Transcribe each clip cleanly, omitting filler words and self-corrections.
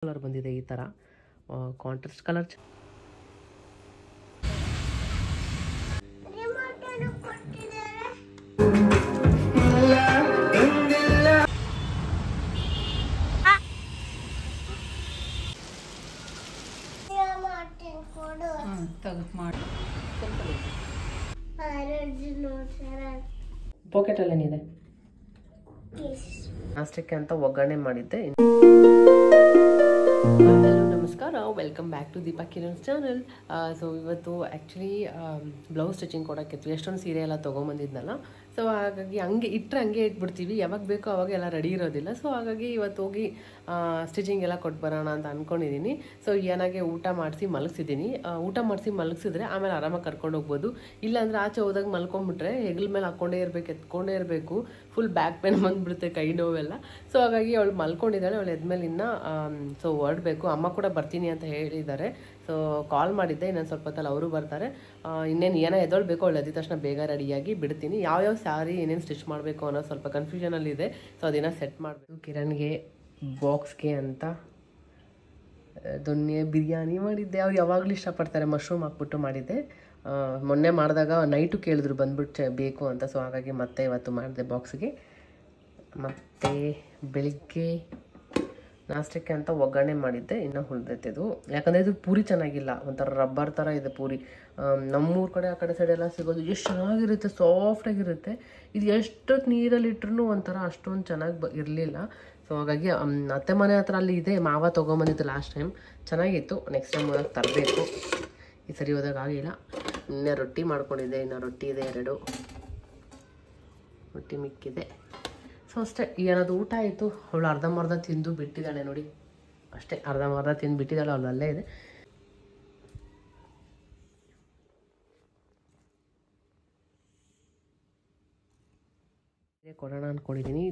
Colour ಬಂದಿದೆ ಈ ಥರ ಕಾಂಟ್ರಾಸ್ಟ್ ಕಲರ್. ಪಾಕೆಟಲ್ಲಿ ಏನಿದೆ ಅಷ್ಟಕ್ಕೆ ಅಂತ ಒಗ್ಗರಣೆ ಮಾಡಿದ್ದೆ. ಹಲೋ ನಮಸ್ಕಾರ, welcome back to Deepa Kiran's channel. So ಇವತ್ತು ಆ್ಯಕ್ಚುಲಿ ಬ್ಲೌಸ್ ಸ್ಟಿಚಿಂಗ್ ಕೊಡೋಕ್ಕಿತ್ತು. ಎಷ್ಟೊಂದು ಸೀರೆ ಎಲ್ಲ ತೊಗೊಂಬಂದಿದ್ನಲ್ಲ, ಸೊ ಹಾಗಾಗಿ ಹಂಗೆ ಹಂಗೆ ಇಟ್ಬಿಡ್ತೀವಿ, ಯಾವಾಗ ಬೇಕೋ ಅವಾಗ ಎಲ್ಲ ರೆಡಿ ಇರೋದಿಲ್ಲ. ಸೊ ಹಾಗಾಗಿ ಇವತ್ತು ಹೋಗಿ ಸ್ಟಿಚಿಂಗ್ ಎಲ್ಲ ಕೊಟ್ಟು ಬರೋಣ ಅಂತ ಅಂದ್ಕೊಂಡಿದ್ದೀನಿ. ಸೊ ಏನಾಗೆ ಊಟ ಮಾಡಿಸಿ ಮಲಗಿಸಿದ್ದೀನಿ. ಊಟ ಮಾಡಿಸಿ ಮಲಗಿಸಿದ್ರೆ ಆಮೇಲೆ ಆರಾಮಾಗಿ ಕರ್ಕೊಂಡು ಹೋಗ್ಬೋದು. ಇಲ್ಲಾಂದರೆ ಆಚೆ ಹೋದಾಗ ಮಲ್ಕೊಂಡ್ಬಿಟ್ರೆ ಹೆಗಲ ಮೇಲೆ ಹಾಕ್ಕೊಂಡೇ ಇರಬೇಕು, ಎತ್ಕೊಂಡೇ ಇರಬೇಕು, ಫುಲ್ ಬ್ಯಾಕ್ ಪೇನ್ ಬಂದುಬಿಡುತ್ತೆ, ಕೈ ನೋವೆಲ್ಲ. ಸೊ ಹಾಗಾಗಿ ಅವಳು ಮಲ್ಕೊಂಡಿದ್ದಾಳೆ. ಅವಳು ಎದ್ಮೇಲೆ ಸೊ ಹೊರಡಬೇಕು. ಅಮ್ಮ ಕೂಡ ಬರ್ತೀನಿ ಅಂತ ಹೇಳಿದ್ದಾರೆ. ಸೊ ಕಾಲ್ ಮಾಡಿದ್ದೆ, ಇನ್ನೊಂದು ಸ್ವಲ್ಪ ಹೊತ್ತಲ್ಲಿ ಅವರು ಬರ್ತಾರೆ. ಇನ್ನೇನು ಎದೊಳ್ಬೇಕು, ಅವಳು ಎದ್ದ ತಕ್ಷಣ ಬೇಗ ರೆಡಿಯಾಗಿ ಬಿಡ್ತೀನಿ. ಯಾವ್ಯಾವ ಸ್ಯಾರಿ ಏನೇನು ಸ್ಟಿಚ್ ಮಾಡಬೇಕು ಅನ್ನೋ ಸ್ವಲ್ಪ ಕನ್ಫ್ಯೂಷನಲ್ಲಿದೆ. ಸೊ ಅದನ್ನು ಸೆಟ್ ಮಾಡಬೇಕು. ಕಿರಣ್ಗೆ ಬಾಕ್ಸ್ಗೆ ಅಂತ ದೊನ್ನೆ ಬಿರಿಯಾನಿ ಮಾಡಿದ್ದೆ. ಅವ್ರು ಯಾವಾಗಲೂ ಇಷ್ಟಪಡ್ತಾರೆ, ಮಶ್ರೂಮ್ ಹಾಕ್ಬಿಟ್ಟು ಮಾಡಿದ್ದೆ. ಮೊನ್ನೆ ಮಾಡಿದಾಗ ನೈಟು ಕೇಳಿದ್ರು ಬಂದ್ಬಿಟ್ಟು ಬೇಕು ಅಂತ. ಸೊ ಹಾಗಾಗಿ ಮತ್ತೆ ಇವತ್ತು ಮಾಡಿದೆ ಬಾಕ್ಸ್ಗೆ. ಮತ್ತು ಬೆಳಿಗ್ಗೆ ನಾಷ್ಟಕ್ಕೆ ಅಂತ ಒಗ್ಗರಣೆ ಮಾಡಿದ್ದೆ, ಇನ್ನೂ ಉಳಿದೈತೆದು. ಯಾಕಂದರೆ ಇದು ಪೂರಿ ಚೆನ್ನಾಗಿಲ್ಲ, ಒಂಥರ ರಬ್ಬರ್ ಥರ ಇದೆ ಪೂರಿ. ನಮ್ಮೂರ ಕಡೆ ಆ ಕಡೆ ಸೈಡೆಲ್ಲ ಸಿಗೋದು ಎಷ್ಟು ಚೆನ್ನಾಗಿರುತ್ತೆ, ಸಾಫ್ಟಾಗಿರುತ್ತೆ. ಇದು ಎಷ್ಟೊತ್ತು ನೀರಲ್ಲಿ ಇಟ್ರೂ ಒಂಥರ ಅಷ್ಟೊಂದು ಚೆನ್ನಾಗಿ ಇರಲಿಲ್ಲ. ಸೊ ಹಾಗಾಗಿ ಅತ್ತೆ ಮನೆ ಹತ್ರ ಅಲ್ಲಿ ಇದೆ, ಮಾವ ತೊಗೊಂಬಂದಿತ್ತು ಲಾಸ್ಟ್ ಟೈಮ್, ಚೆನ್ನಾಗಿತ್ತು. ನೆಕ್ಸ್ಟ್ ಟೈಮ್ ಹೋದಾಗ ತರಬೇಕು. ಈ ಸರಿ ಹೋದಾಗ ಆಗಿಲ್ಲ. ಇನ್ನೇ ರೊಟ್ಟಿ ಮಾಡ್ಕೊಂಡಿದ್ದೆ, ಇನ್ನು ರೊಟ್ಟಿ ಇದೆ 2 ರೊಟ್ಟಿ ಮಿಕ್ಕಿದೆ. ಸೊ ಅಷ್ಟೇ, ಏನಾದ್ರು ಊಟ ಆಯಿತು. ಅವಳು ಅರ್ಧಂಬರ್ಧ ತಿಂದು ಬಿಟ್ಟಿದ್ದಾಳೆ ನೋಡಿ, ಅಷ್ಟೇ ಅರ್ಧಂಬರ್ಧ ತಿಂದು ಬಿಟ್ಟಿದ್ದಾಳೆ. ಅವಳು ಅಲ್ಲೇ ಇದೆ. ಕೊಡೋಣ ಅಂದ್ಕೊಂಡಿದ್ದೀನಿ.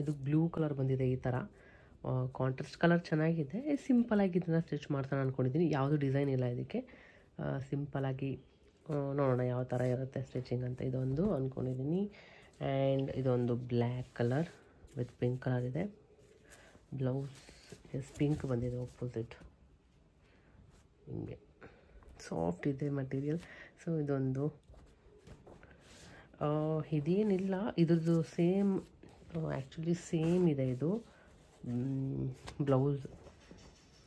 ಇದು ಬ್ಲೂ ಕಲರ್ ಬಂದಿದೆ ಈ ಥರ ಕಾಂಟ್ರಾಸ್ಟ್ ಕಲರ್, ಚೆನ್ನಾಗಿದೆ. ಸಿಂಪಲಾಗಿ ಇದನ್ನು ಸ್ಟಿಚ್ ಮಾಡ್ತಾನೆ ಅಂದ್ಕೊಂಡಿದ್ದೀನಿ. ಯಾವುದು ಡಿಸೈನ್ ಇಲ್ಲ ಇದಕ್ಕೆ, ಸಿಂಪಲಾಗಿ ನೋಡೋಣ ಯಾವ ಥರ ಇರುತ್ತೆ ಸ್ಟಿಚಿಂಗ್ ಅಂತ. ಇದೊಂದು ಅಂದ್ಕೊಂಡಿದ್ದೀನಿ. ಆ್ಯಂಡ್ ಇದೊಂದು black colour with pink colour ಇದೆ. ಬ್ಲೌಸ್ ಪಿಂಕ್ ಬಂದಿದೆ ಆಪೋಸಿಟ್, ಹಿಂಗೆ ಸಾಫ್ಟ್ ಇದೆ ಮಟೀರಿಯಲ್. ಸೊ ಇದೊಂದು ಇದೇನಿಲ್ಲ, ಇದ್ರದ್ದು ಸೇಮ್, ಆ್ಯಕ್ಚುಲಿ ಸೇಮ್ ಇದೆ ಇದು ಬ್ಲೌಸ್.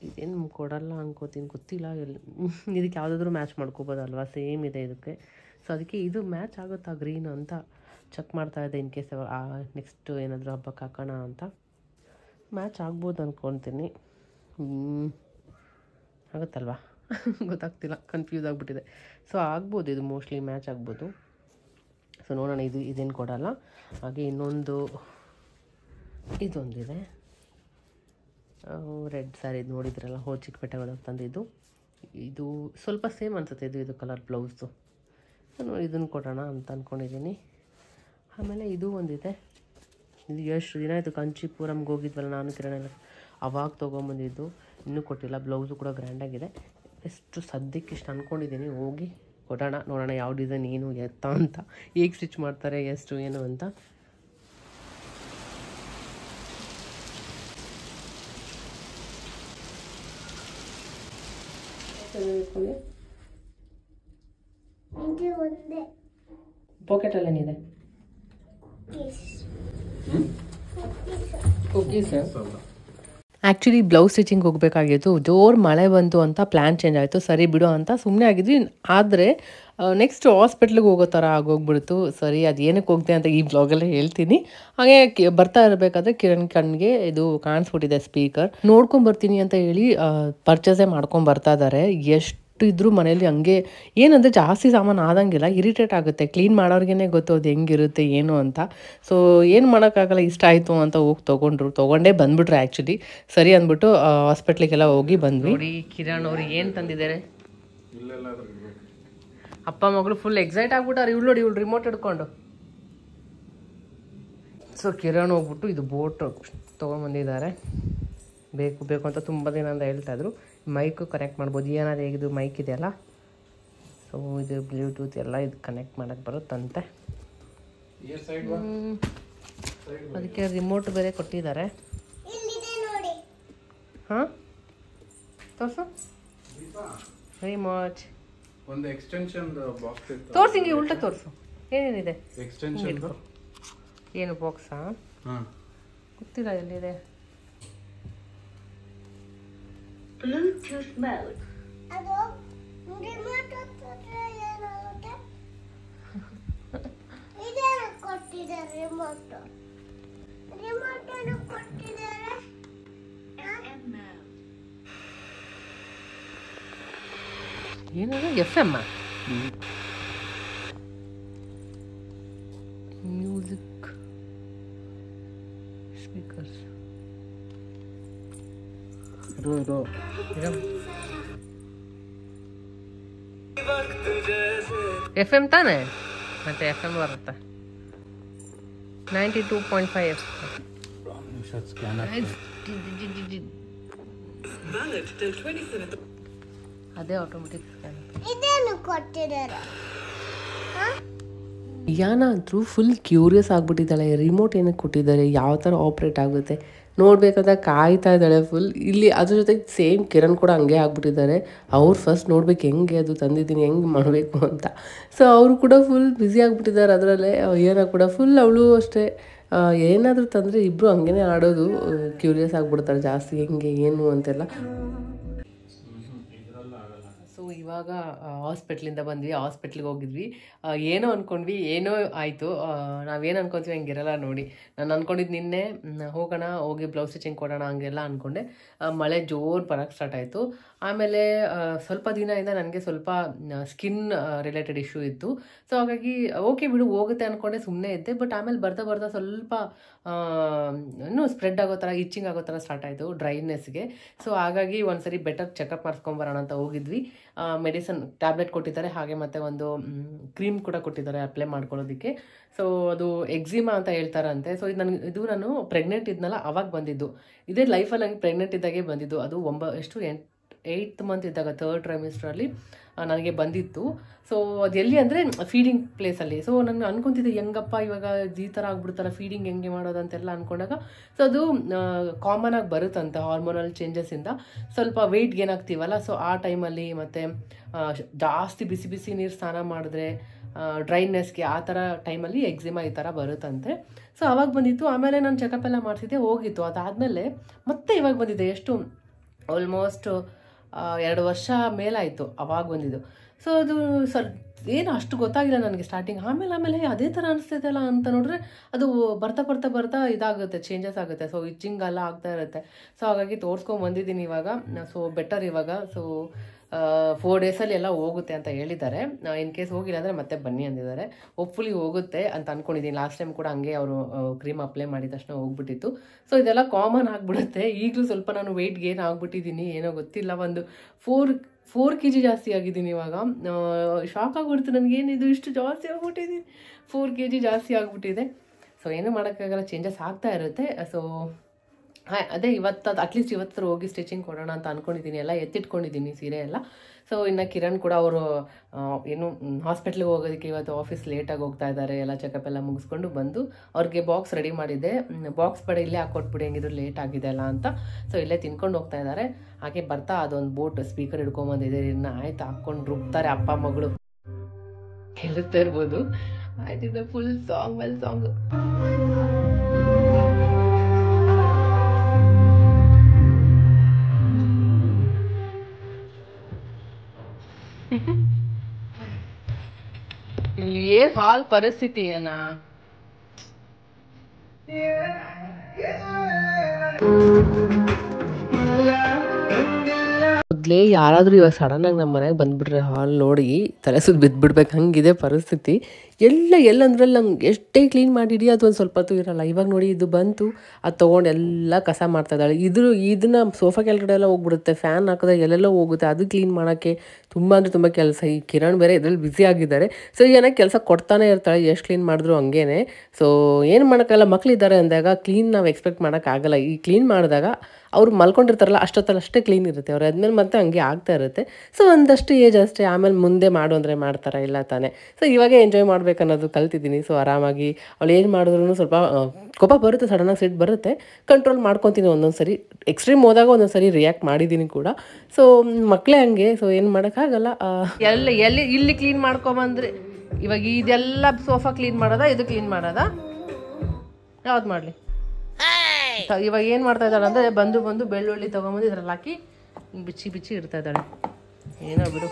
ಇದೇನು ಕೊಡಲ್ಲ ಅನ್ಕೋತೀನಿ, ಗೊತ್ತಿಲ್ಲ. ಇದಕ್ಕೆ ಯಾವುದಾದ್ರೂ ಮ್ಯಾಚ್ ಮಾಡ್ಕೋಬೋದಲ್ವಾ, ಸೇಮ್ ಇದೆ ಇದಕ್ಕೆ. ಸೊ ಅದಕ್ಕೆ ಇದು ಮ್ಯಾಚ್ ಆಗುತ್ತಾ ಗ್ರೀನ್ ಅಂತ ಚೆಕ್ ಮಾಡ್ತಾಯಿದ್ದೆ, ಇನ್ ಕೇಸ್ ನೆಕ್ಸ್ಟ್ ಏನಾದರೂ ಹಬ್ಬಕ್ಕೆ ಹಾಕೋಣ ಅಂತ. ಮ್ಯಾಚ್ ಆಗ್ಬೋದು ಅಂದ್ಕೊತೀನಿ. ಆಗುತ್ತಲ್ವಾ ಗೊತ್ತಾಗ್ತಿಲ್ಲ, ಕನ್ಫ್ಯೂಸ್ ಆಗಿಬಿಟ್ಟಿದೆ. ಸೊ ಆಗ್ಬೋದು, ಇದು ಮೋಸ್ಟ್ಲಿ ಮ್ಯಾಚ್ ಆಗ್ಬೋದು. ಸೊ ನೋಡೋಣ. ಇದೇನು ಕೊಡಲ್ಲ. ಹಾಗೆ ಇನ್ನೊಂದು ಇದೊಂದಿದೆ ರೆಡ್ ಸ್ಯಾರಿ, ನೋಡಿದ್ರಲ್ಲ ಚಿಕ್ಕಪೇಟೆ ಹೋದಾಗ ತಂದಿದ್ದು. ಇದು ಸ್ವಲ್ಪ ಸೇಮ್ ಅನಿಸುತ್ತೆ, ಇದು ಕಲರ್ ಬ್ಲೌಸು. ಇದನ್ನು ಕೊಡೋಣ ಅಂತ ಅಂದ್ಕೊಂಡಿದ್ದೀನಿ. ಆಮೇಲೆ ಇದು ಒಂದಿದೆ. ಇದು ಎಷ್ಟು ದಿನ ಆಯಿತು, ಕಂಚಿಪುರಂಗೆ ಹೋಗಿದ್ವಲ್ಲ ನಾನು ಕಿರಣ, ಅವಾಗ ತೊಗೊಂಬಂದಿದ್ದು, ಇನ್ನೂ ಕೊಟ್ಟಿಲ್ಲ. ಬ್ಲೌಸು ಕೂಡ ಗ್ರ್ಯಾಂಡಾಗಿದೆ. ಎಷ್ಟು ಸದ್ಯಕ್ಕೆ ಇಷ್ಟು ಅಂದ್ಕೊಂಡಿದ್ದೀನಿ, ಹೋಗಿ ಕೊಡೋಣ. ನೋಡೋಣ ಯಾವ ಡಿಸೈನ್ ಏನು ಎತ್ತ ಅಂತ, ಹೇಗೆ ಸ್ಟಿಚ್ ಮಾಡ್ತಾರೆ, ಎಷ್ಟು ಏನು ಅಂತ. ಪಾಕೆಟಲ್ಲಿ ಏನಿದೆ ಆ್ಯಕ್ಚುಲಿ ಬ್ಲೌಸ್ ಸ್ಟಿಚಿಂಗ್ ಹೋಗಬೇಕಾಗಿತ್ತು. ಜೋರು ಮಳೆ ಬಂತು ಅಂತ ಪ್ಲ್ಯಾನ್ ಚೇಂಜ್ ಆಯಿತು. ಸರಿ ಬಿಡು ಅಂತ ಸುಮ್ಮನೆ ಆಗಿದ್ವಿ. ಆದರೆ ನೆಕ್ಸ್ಟ್ ಹಾಸ್ಪಿಟ್ಲಿಗೆ ಹೋಗೋ ಥರ ಆಗೋಗ್ಬಿಡ್ತು. ಸರಿ, ಅದು ಏನಕ್ಕೆ ಹೋಗ್ತೆ ಅಂತ ಈ ಬ್ಲಾಗಲ್ಲೇ ಹೇಳ್ತೀನಿ. ಹಾಗೆ ಬರ್ತಾ ಇರಬೇಕಾದ್ರೆ ಕಿರಣ್ ಕಣ್ಣಿಗೆ ಇದು ಕಾಣಿಸ್ಬಿಟ್ಟಿದೆ ಸ್ಪೀಕರ್. ನೋಡ್ಕೊಂಬರ್ತೀನಿ ಅಂತ ಹೇಳಿ ಪರ್ಚೇಸೇ ಮಾಡ್ಕೊಂಡು ಬರ್ತಾ ಇದ್ದಾರೆ. ಎಷ್ಟು ಇದ್ರೂ ಮನೇಲಿ ಹಂಗೆ ಏನಂದರೆ ಜಾಸ್ತಿ ಸಾಮಾನು ಆದಂಗಿಲ್ಲ, ಇರಿಟೇಟ್ ಆಗುತ್ತೆ. ಕ್ಲೀನ್ ಮಾಡೋರ್ಗೇ ಗೊತ್ತು ಅದು ಹೆಂಗಿರುತ್ತೆ ಏನು ಅಂತ. ಸೊ ಏನು ಮಾಡೋಕ್ಕಾಗಲ್ಲ, ಇಷ್ಟ ಆಯಿತು ಅಂತ ಹೋಗಿ ತೊಗೊಂಡೇ ಬಂದುಬಿಟ್ರೆ ಆ್ಯಕ್ಚುಲಿ. ಸರಿ ಅಂದ್ಬಿಟ್ಟು ಹಾಸ್ಪಿಟ್ಲಿಗೆಲ್ಲ ಹೋಗಿ ಬಂದ್ವಿ. ನೋಡಿ ಕಿರಣ್ ಅವ್ರು ಏನು ತಂದಿದ್ದಾರೆ. ಅಪ್ಪ ಮಗಳು ಫುಲ್ ಎಕ್ಸೈಟ್ ಆಗ್ಬಿಟ್ಟಾರೆ. ಇವಳು ರಿಮೋಟ್ ಹಿಡ್ಕೊಂಡು. ಸೊ ಕಿರಣ್ ಹೋಗ್ಬಿಟ್ಟು ಇದು ಬೋಟ್ ತೊಗೊಂಬಂದಿದ್ದಾರೆ. ಬೇಕು ಅಂತ ತುಂಬ ದಿನ ಅಂತ ಹೇಳ್ತಾಯಿದ್ರು. ಮೈಕು ಕನೆಕ್ಟ್ ಮಾಡ್ಬೋದು, ಏನಾದ್ರು ಹೇಗಿದು ಮೈಕ್ ಇದೆಯಲ್ಲ, ಸೊ ಇದು ಬ್ಲೂಟೂತ್ ಎಲ್ಲ ಇದು ಕನೆಕ್ಟ್ ಮಾಡೋಕ್ಕೆ ಬರುತ್ತಂತೆ. ಅದಕ್ಕೆ ರಿಮೋಟ್ ಬೇರೆ ಕೊಟ್ಟಿದ್ದಾರೆ. ಹಾಂ ತೋರಿಸು ರಿಮೋಟ್ ಒಂದು ಎಕ್ಸ್ಟೆನ್ಷನ್ ಬಾಕ್ಸ್ ಇತ್ತು. ತೋರಿಸಿ ಹಿಂಗೆ ಉಲ್ಟಾ ತೋರಿಸು ಏನೇನಿದೆ. ಎಕ್ಸ್ಟೆನ್ಷನ್ ಏನು ಬಾಕ್ಸಾ? ಹಾಂ ಗೊತ್ತಿಲ್ಲ ಎಲ್ಲಿದೆ. Bluetooth mode. ಅದು ರಿಮೋಟ್ ಇದನ್ನು ಕೊಟ್ಟಿದ್ದಾರೆ. ರಿಮೋಟ್ ಅನ್ನು ಕೊಟ್ಟಿದ್ದಾರೆ. ಏನದು F M music speakers. F M ತಾನೆ, ಮತ್ತೆ ಎಫ್ ಎಮ್ ಬರುತ್ತೆ 92.5 ಎಫ್. ಅದೇ ಆಟೋಮೆಟಿಕ್ ಸ್ಕ್ಯಾನ್. ಇದನ್ನು ಕೊಟ್ಟಿದ್ದಾರೆ. ಯಾನ ಅಂತೂ ಫುಲ್ ಕ್ಯೂರಿಯಸ್ ಆಗಿಬಿಟ್ಟಿದ್ದಾಳೆ. ರಿಮೋಟ್ ಏನಕ್ಕೆ ಕೊಟ್ಟಿದ್ದಾರೆ, ಯಾವ ಥರ ಆಪ್ರೇಟ್ ಆಗುತ್ತೆ ನೋಡ್ಬೇಕಂತ ಕಾಯ್ತಾ ಇದ್ದಾಳೆ ಫುಲ್. ಇಲ್ಲಿ ಅದ್ರ ಜೊತೆಗೆ ಸೇಮ್ ಕಿರಣ್ ಕೂಡ ಹಂಗೆ ಆಗ್ಬಿಟ್ಟಿದ್ದಾರೆ. ಅವ್ರು ಫಸ್ಟ್ ನೋಡ್ಬೇಕು ಹೆಂಗೆ ಅದು ತಂದಿದ್ದೀನಿ ಹೆಂಗೆ ಮಾಡಬೇಕು ಅಂತ. ಸೊ ಅವರು ಕೂಡ ಫುಲ್ ಬ್ಯುಸಿ ಆಗಿಬಿಟ್ಟಿದ್ದಾರೆ ಅದರಲ್ಲೇ. ಏನೋ ಕೂಡ ಫುಲ್ ಅವಳು ಅಷ್ಟೇ ಏನಾದರೂ ತಂದರೆ ಇಬ್ಬರು ಹಂಗೇ ಆಡೋದು. ಕ್ಯೂರಿಯಸ್ ಆಗಿಬಿಡ್ತಾರೆ ಜಾಸ್ತಿ ಹೆಂಗೆ ಏನು ಅಂತೆಲ್ಲ. ಸೊ ಇವಾಗ ಹಾಸ್ಪಿಟ್ಲಿಂದ ಬಂದ್ವಿ, ಹಾಸ್ಪಿಟ್ಲಿಗೆ ಹೋಗಿದ್ವಿ. ಏನೋ ಅಂದ್ಕೊಂಡ್ವಿ, ಏನೋ ಆಯಿತು. ನಾವೇನು ಅನ್ಕೊತೀವಿ ಹಂಗಿರಲ್ಲ ನೋಡಿ. ನಾನು ಅಂದ್ಕೊಂಡಿದ್ದು ನಿನ್ನೆ ಹೋಗೋಣ, ಹೋಗಿ ಬ್ಲೌಸ್ ಸ್ಟಿಚಿಂಗ್ ಕೊಡೋಣ ಹಂಗೆಲ್ಲ ಅಂದ್ಕೊಂಡೆ. ಮಳೆ ಜೋರು ಬರೋಕ್ಕೆ ಸ್ಟಾರ್ಟ್ ಆಯಿತು. ಆಮೇಲೆ ಸ್ವಲ್ಪ ದಿನದಿಂದ ನನಗೆ ಸ್ವಲ್ಪ ಸ್ಕಿನ್ ರಿಲೇಟೆಡ್ ಇಶ್ಯೂ ಇತ್ತು. ಸೊ ಹಾಗಾಗಿ ಓಕೆ ಬಿಡು ಹೋಗುತ್ತೆ ಅಂದ್ಕೊಂಡೆ ಸುಮ್ಮನೆ ಇದ್ದೆ. ಬಟ್ ಆಮೇಲೆ ಬರ್ತಾ ಬರ್ತಾ ಸ್ವಲ್ಪ ಇನ್ನೂ ಸ್ಪ್ರೆಡ್ ಆಗೋ ಥರ, ಇಚ್ಚಿಂಗ್ ಆಗೋ ಥರ ಸ್ಟಾರ್ಟ್ ಆಯಿತು ಡ್ರೈನೆಸ್ಗೆ. ಸೊ ಹಾಗಾಗಿ ಒಂದ್ಸರಿ ಬೆಟರ್ ಚೆಕಪ್ ಮಾಡಿಸ್ಕೊಂಬರೋಣ ಅಂತ ಹೋಗಿದ್ವಿ. ಮೆಡಿಸನ್ ಟ್ಯಾಬ್ಲೆಟ್ ಕೊಟ್ಟಿದ್ದಾರೆ, ಹಾಗೆ ಮತ್ತು ಒಂದು ಕ್ರೀಮ್ ಕೂಡ ಕೊಟ್ಟಿದ್ದಾರೆ ಅಪ್ಲೈ ಮಾಡ್ಕೊಳ್ಳೋದಕ್ಕೆ. ಸೊ ಅದು ಎಕ್ಸಿಮಾ ಅಂತ ಹೇಳ್ತಾರಂತೆ. ಸೊ ಇದು ನಾನು ಪ್ರೆಗ್ನೆಂಟ್ ಇದ್ನಲ್ಲ ಅವಾಗ ಬಂದಿದ್ದು. ಇದೇ ಲೈಫಲ್ಲಿ ನನಗೆ ಪ್ರೆಗ್ನೆಂಟ್ ಇದ್ದಾಗೆ ಬಂದಿದ್ದು. ಅದು 8th ಮಂತ್ ಇದ್ದಾಗ 3rd ಟ್ರೈಮಿಸ್ಟ್ರಲ್ಲಿ ನನಗೆ ಬಂದಿತ್ತು. ಸೊ ಅದು ಎಲ್ಲಿ ಅಂದರೆ ಫೀಡಿಂಗ್ ಪ್ಲೇಸಲ್ಲಿ. ಸೊ ನಾನು ಅನ್ಕೊತಿದ್ದೆ ಹೆಂಗಪ್ಪ ಇವಾಗ ಈ ಥರ ಆಗ್ಬಿಡ್ತಾರ, ಫೀಡಿಂಗ್ ಹೆಂಗೆ ಮಾಡೋದಂತೆಲ್ಲ ಅಂದ್ಕೊಂಡಾಗ ಸೊ ಅದು ಕಾಮನ್ ಆಗಿ ಬರುತ್ತಂತೆ ಹಾರ್ಮೋನಲ್ ಚೇಂಜಸ್ಸಿಂದ. ಸ್ವಲ್ಪ ವೆಯ್ಟ್ ಗೇನ್ ಆಗ್ತೀವಲ್ಲ, ಸೊ ಆ ಟೈಮಲ್ಲಿ ಮತ್ತು ಜಾಸ್ತಿ ಬಿಸಿ ಬಿಸಿ ನೀರು ಸ್ನಾನ ಮಾಡಿದ್ರೆ ಡ್ರೈನೆಸ್ಗೆ ಆ ಥರ ಟೈಮಲ್ಲಿ ಎಕ್ಸಿಮಾ ಈ ಥರ ಬರುತ್ತಂತೆ. ಸೊ ಅವಾಗ ಬಂದಿತ್ತು. ಆಮೇಲೆ ನಾನು ಚೆಕಪ್ ಎಲ್ಲ ಮಾಡಿಸಿದ್ದೆ, ಹೋಗಿತ್ತು. ಅದಾದಮೇಲೆ ಮತ್ತೆ ಇವಾಗ ಬಂದಿದ್ದೆ. ಎಷ್ಟು ಆಲ್ಮೋಸ್ಟ್ 2 ವರ್ಷ ಮೇಲಾಯಿತು ಅವಾಗ ಬಂದಿದ್ದು. ಸೊ ಅದು ಏನು ಅಷ್ಟು ಗೊತ್ತಾಗಿಲ್ಲ ನನಗೆ ಸ್ಟಾರ್ಟಿಂಗ್. ಆಮೇಲೆ ಅದೇ ಥರ ಅನಿಸ್ತೈತಲ್ಲ ಅಂತ ನೋಡಿದ್ರೆ ಅದು ಬರ್ತಾ ಇದಾಗುತ್ತೆ, ಚೇಂಜಸ್ ಆಗುತ್ತೆ. ಸೊ ಇಚ್ಚಿಂಗ್ ಎಲ್ಲ ಆಗ್ತಾ ಇರುತ್ತೆ. ಸೊ ಹಾಗಾಗಿ ತೋರಿಸ್ಕೊಂಡು ಬಂದಿದ್ದೀನಿ ಇವಾಗ. ಸೊ ಬೆಟರ್ ಇವಾಗ. ಸೊ 4 ಡೇಸಲ್ಲಿ ಎಲ್ಲ ಹೋಗುತ್ತೆ ಅಂತ ಹೇಳಿದ್ದಾರೆ. ಇನ್ ಕೇಸ್ ಹೋಗಿಲ್ಲ ಅಂದರೆ ಮತ್ತೆ ಬನ್ನಿ ಅಂದಿದ್ದಾರೆ. ಹೋಪ್ಫುಲಿ ಹೋಗುತ್ತೆ ಅಂತ ಅಂದ್ಕೊಂಡಿದ್ದೀನಿ. ಲಾಸ್ಟ್ ಟೈಮ್ ಕೂಡ ಹಂಗೆ ಅವರು ಕ್ರೀಮ್ ಅಪ್ಲೈ ಮಾಡಿದ ತಕ್ಷಣ ಹೋಗ್ಬಿಟ್ಟಿತ್ತು. ಸೊ ಇದೆಲ್ಲ ಕಾಮನ್ ಆಗಿಬಿಡುತ್ತೆ. ಈಗಲೂ ಸ್ವಲ್ಪ ನಾನು ವೆಯ್ಟ್ ಗೇನ್ ಆಗಿಬಿಟ್ಟಿದ್ದೀನಿ, ಏನೋ ಗೊತ್ತಿಲ್ಲ. ಒಂದು 4 kg ಜಾಸ್ತಿ ಆಗಿದ್ದೀನಿ ಇವಾಗ. ಶಾಕ್ ಆಗಿಬಿಡ್ತು ನನಗೇನಿದು ಇಷ್ಟು ಜಾಸ್ತಿ ಆಗಿಬಿಟ್ಟಿದ್ದೀನಿ. 4 kg ಜಾಸ್ತಿ ಆಗಿಬಿಟ್ಟಿದೆ. ಸೊ ಏನೂ ಮಾಡೋಕ್ಕಾಗಲ್ಲ, ಚೇಂಜಸ್ ಆಗ್ತಾ ಇರುತ್ತೆ. ಸೊ ಅದೇ ಅಟ್ಲೀಸ್ಟ್ ಇವತ್ತು ಹೋಗಿ ಸ್ಟಿಚಿಂಗ್ ಕೊಡೋಣ ಅಂತ ಅಂದ್ಕೊಂಡಿದ್ದೀನಿ. ಎಲ್ಲ ಎತ್ತಿಟ್ಕೊಂಡಿದ್ದೀನಿ ಸೀರೆ ಎಲ್ಲ. ಸೊ ಇನ್ನು ಕಿರಣ್ ಕೂಡ ಅವರು ಏನು ಹಾಸ್ಪಿಟ್ಲಿಗೆ ಹೋಗೋದಕ್ಕೆ ಇವತ್ತು ಆಫೀಸ್ ಲೇಟಾಗಿ ಹೋಗ್ತಾ ಇದ್ದಾರೆ. ಎಲ್ಲ ಚೆಕಪ್ ಎಲ್ಲ ಮುಗಿಸ್ಕೊಂಡು ಬಂದು ಅವ್ರಿಗೆ ಬಾಕ್ಸ್ ರೆಡಿ ಮಾಡಿದ್ದೆ. ಬಾಕ್ಸ್ ಬೇಡ ಇಲ್ಲೇ ಹಾಕ್ಕೊಟ್ಬಿಡಿ ಹೆಂಗಿದ್ರು ಲೇಟ್ ಆಗಿದೆ ಅಲ್ಲ ಅಂತ. ಸೊ ಇಲ್ಲೇ ತಿನ್ಕೊಂಡು ಹೋಗ್ತಾ ಇದ್ದಾರೆ. ಹಾಗೆ ಬರ್ತಾ ಅದೊಂದು ಬೋಟ್ ಸ್ಪೀಕರ್ ಹಿಡ್ಕೊಂಬಂದಿದೆ. ಇನ್ನು ಆಯ್ತು ಹಾಕ್ಕೊಂಡು ರುಬ್ತಾರೆ ಅಪ್ಪ ಮಗಳು. ಕೇಳುತ್ತಾ ಇರ್ಬೋದು. ಆಯ್ತಿದ್ದ ಫುಲ್ ಸಾಂಗ್. ಏನ್ ಹಾಲ್ ಪರಿಸ್ಥಿತಿ ಏನ. ಮೊದಲೇ ಯಾರಾದರೂ ಇವಾಗ ಸಡನ್ನಾಗಿ ನಮ್ಮ ಮನೆಗೆ ಬಂದುಬಿಟ್ರೆ ಹಾಲ್ ನೋಡಿ ತಲೆ ಸುತ್ತ ಬಿದ್ದುಬಿಡ್ಬೇಕು, ಹಂಗಿದೆ ಪರಿಸ್ಥಿತಿ. ಎಲ್ಲಂದ್ರಲ್ಲಿ ನಂಗೆ ಎಷ್ಟೇ ಕ್ಲೀನ್ ಮಾಡಿಡಿ ಅದು ಒಂದು ಸ್ವಲ್ಪ ಹೊತ್ತು ಇರೋಲ್ಲ. ಇವಾಗ ನೋಡಿ ಇದು ಬಂತು, ಅದು ತೊಗೊಂಡು ಎಲ್ಲ ಕಸ ಮಾಡ್ತಾ ಇದ್ದಾಳೆ. ಇದನ್ನ ಸೋಫಾ ಕೆಳಗಡೆ ಎಲ್ಲ ಹೋಗ್ಬಿಡುತ್ತೆ, ಫ್ಯಾನ್ ಹಾಕಿದ್ರೆ ಎಲ್ಲೆಲ್ಲೋ ಹೋಗುತ್ತೆ. ಅದು ಕ್ಲೀನ್ ಮಾಡೋಕ್ಕೆ ತುಂಬ ಕೆಲಸ. ಈ ಕಿರಣ್ ಬೇರೆ ಇದರಲ್ಲಿ ಬ್ಯುಸಿ ಆಗಿದ್ದಾರೆ. ಸೊ ಏನಾಗಿ ಕೆಲಸ ಕೊಡ್ತಾನೆ ಇರ್ತಾಳೆ, ಎಷ್ಟು ಕ್ಲೀನ್ ಮಾಡಿದ್ರು ಹಂಗೇನೆ. ಸೊ ಏನು ಮಾಡೋಕ್ಕಾಗಲ್ಲ, ಮಕ್ಕಳಿದ್ದಾರೆ ಅಂದಾಗ ಕ್ಲೀನ್ ನಾವು ಎಕ್ಸ್ಪೆಕ್ಟ್ ಮಾಡೋಕ್ಕಾಗಲ್ಲ. ಈ ಕ್ಲೀನ್ ಮಾಡಿದಾಗ ಅವ್ರು ಮಲ್ಕೊಂಡಿರ್ತಾರಲ್ಲ ಅಷ್ಟೊತ್ತಲ್ಲಷ್ಟೇ ಕ್ಲೀನ್ ಇರುತ್ತೆ, ಅವ್ರು ಆದ್ಮೇಲೆ ಮತ್ತೆ ಹಂಗೆ ಆಗ್ತಾ ಇರುತ್ತೆ. ಸೊ ಒಂದಷ್ಟು ಏಜ್ ಅಷ್ಟೇ, ಆಮೇಲೆ ಮುಂದೆ ಮಾಡು ಅಂದರೆ ಮಾಡ್ತಾರಾ, ಇಲ್ಲ ತಾನೇ. ಸೊ ಇವಾಗೇ ಎಂಜಾಯ್ ಮಾಡ್ಬೇಕನ್ನೋದು ಕಲ್ತಿದ್ದೀನಿ. ಸೊ ಆರಾಮಾಗಿ ಅವಳು ಏನು ಮಾಡಿದ್ರು ಸ್ವಲ್ಪ ಕೋಪ ಬರುತ್ತೆ, ಸಡನ್ನಾಗಿ ಸಿಟ್ಟು ಬರುತ್ತೆ, ಕಂಟ್ರೋಲ್ ಮಾಡ್ಕೊತೀನಿ ಒಂದೊಂದು ಸರಿ. ಎಕ್ಸ್ಟ್ರೀಮ್ ಹೋದಾಗ ಒಂದೊಂದು ಸರಿ ರಿಯಾಕ್ಟ್ ಮಾಡಿದ್ದೀನಿ ಕೂಡ. ಸೊ ಮಕ್ಕಳೇ ಹಂಗೆ, ಸೊ ಏನು ಮಾಡೋಕ್ಕಾಗಲ್ಲ. ಎಲ್ಲಿ ಇಲ್ಲಿ ಕ್ಲೀನ್ ಮಾಡ್ಕೊಂಬಂದ್ರೆ ಇವಾಗ ಇದೆಲ್ಲ ಸೋಫಾ ಕ್ಲೀನ್ ಮಾಡೋದಾ, ಇದು ಕ್ಲೀನ್ ಮಾಡೋದಾ, ಯಾವ್ದು ಮಾಡಲಿ? ಇವಾಗ ಏನು ಮಾಡ್ತಾ ಇದ್ದಾಳೆ ಅಂದರೆ ಬಂದು ಬೆಳ್ಳುಳ್ಳಿ ತೊಗೊಂಬಂದು ಇದ್ರಲ್ಲಿ ಹಾಕಿ ಬಿಚ್ಚಿ ಇಡ್ತಾ ಇದ್ದಾಳೆ. ಏನೋ ಬಿಡು,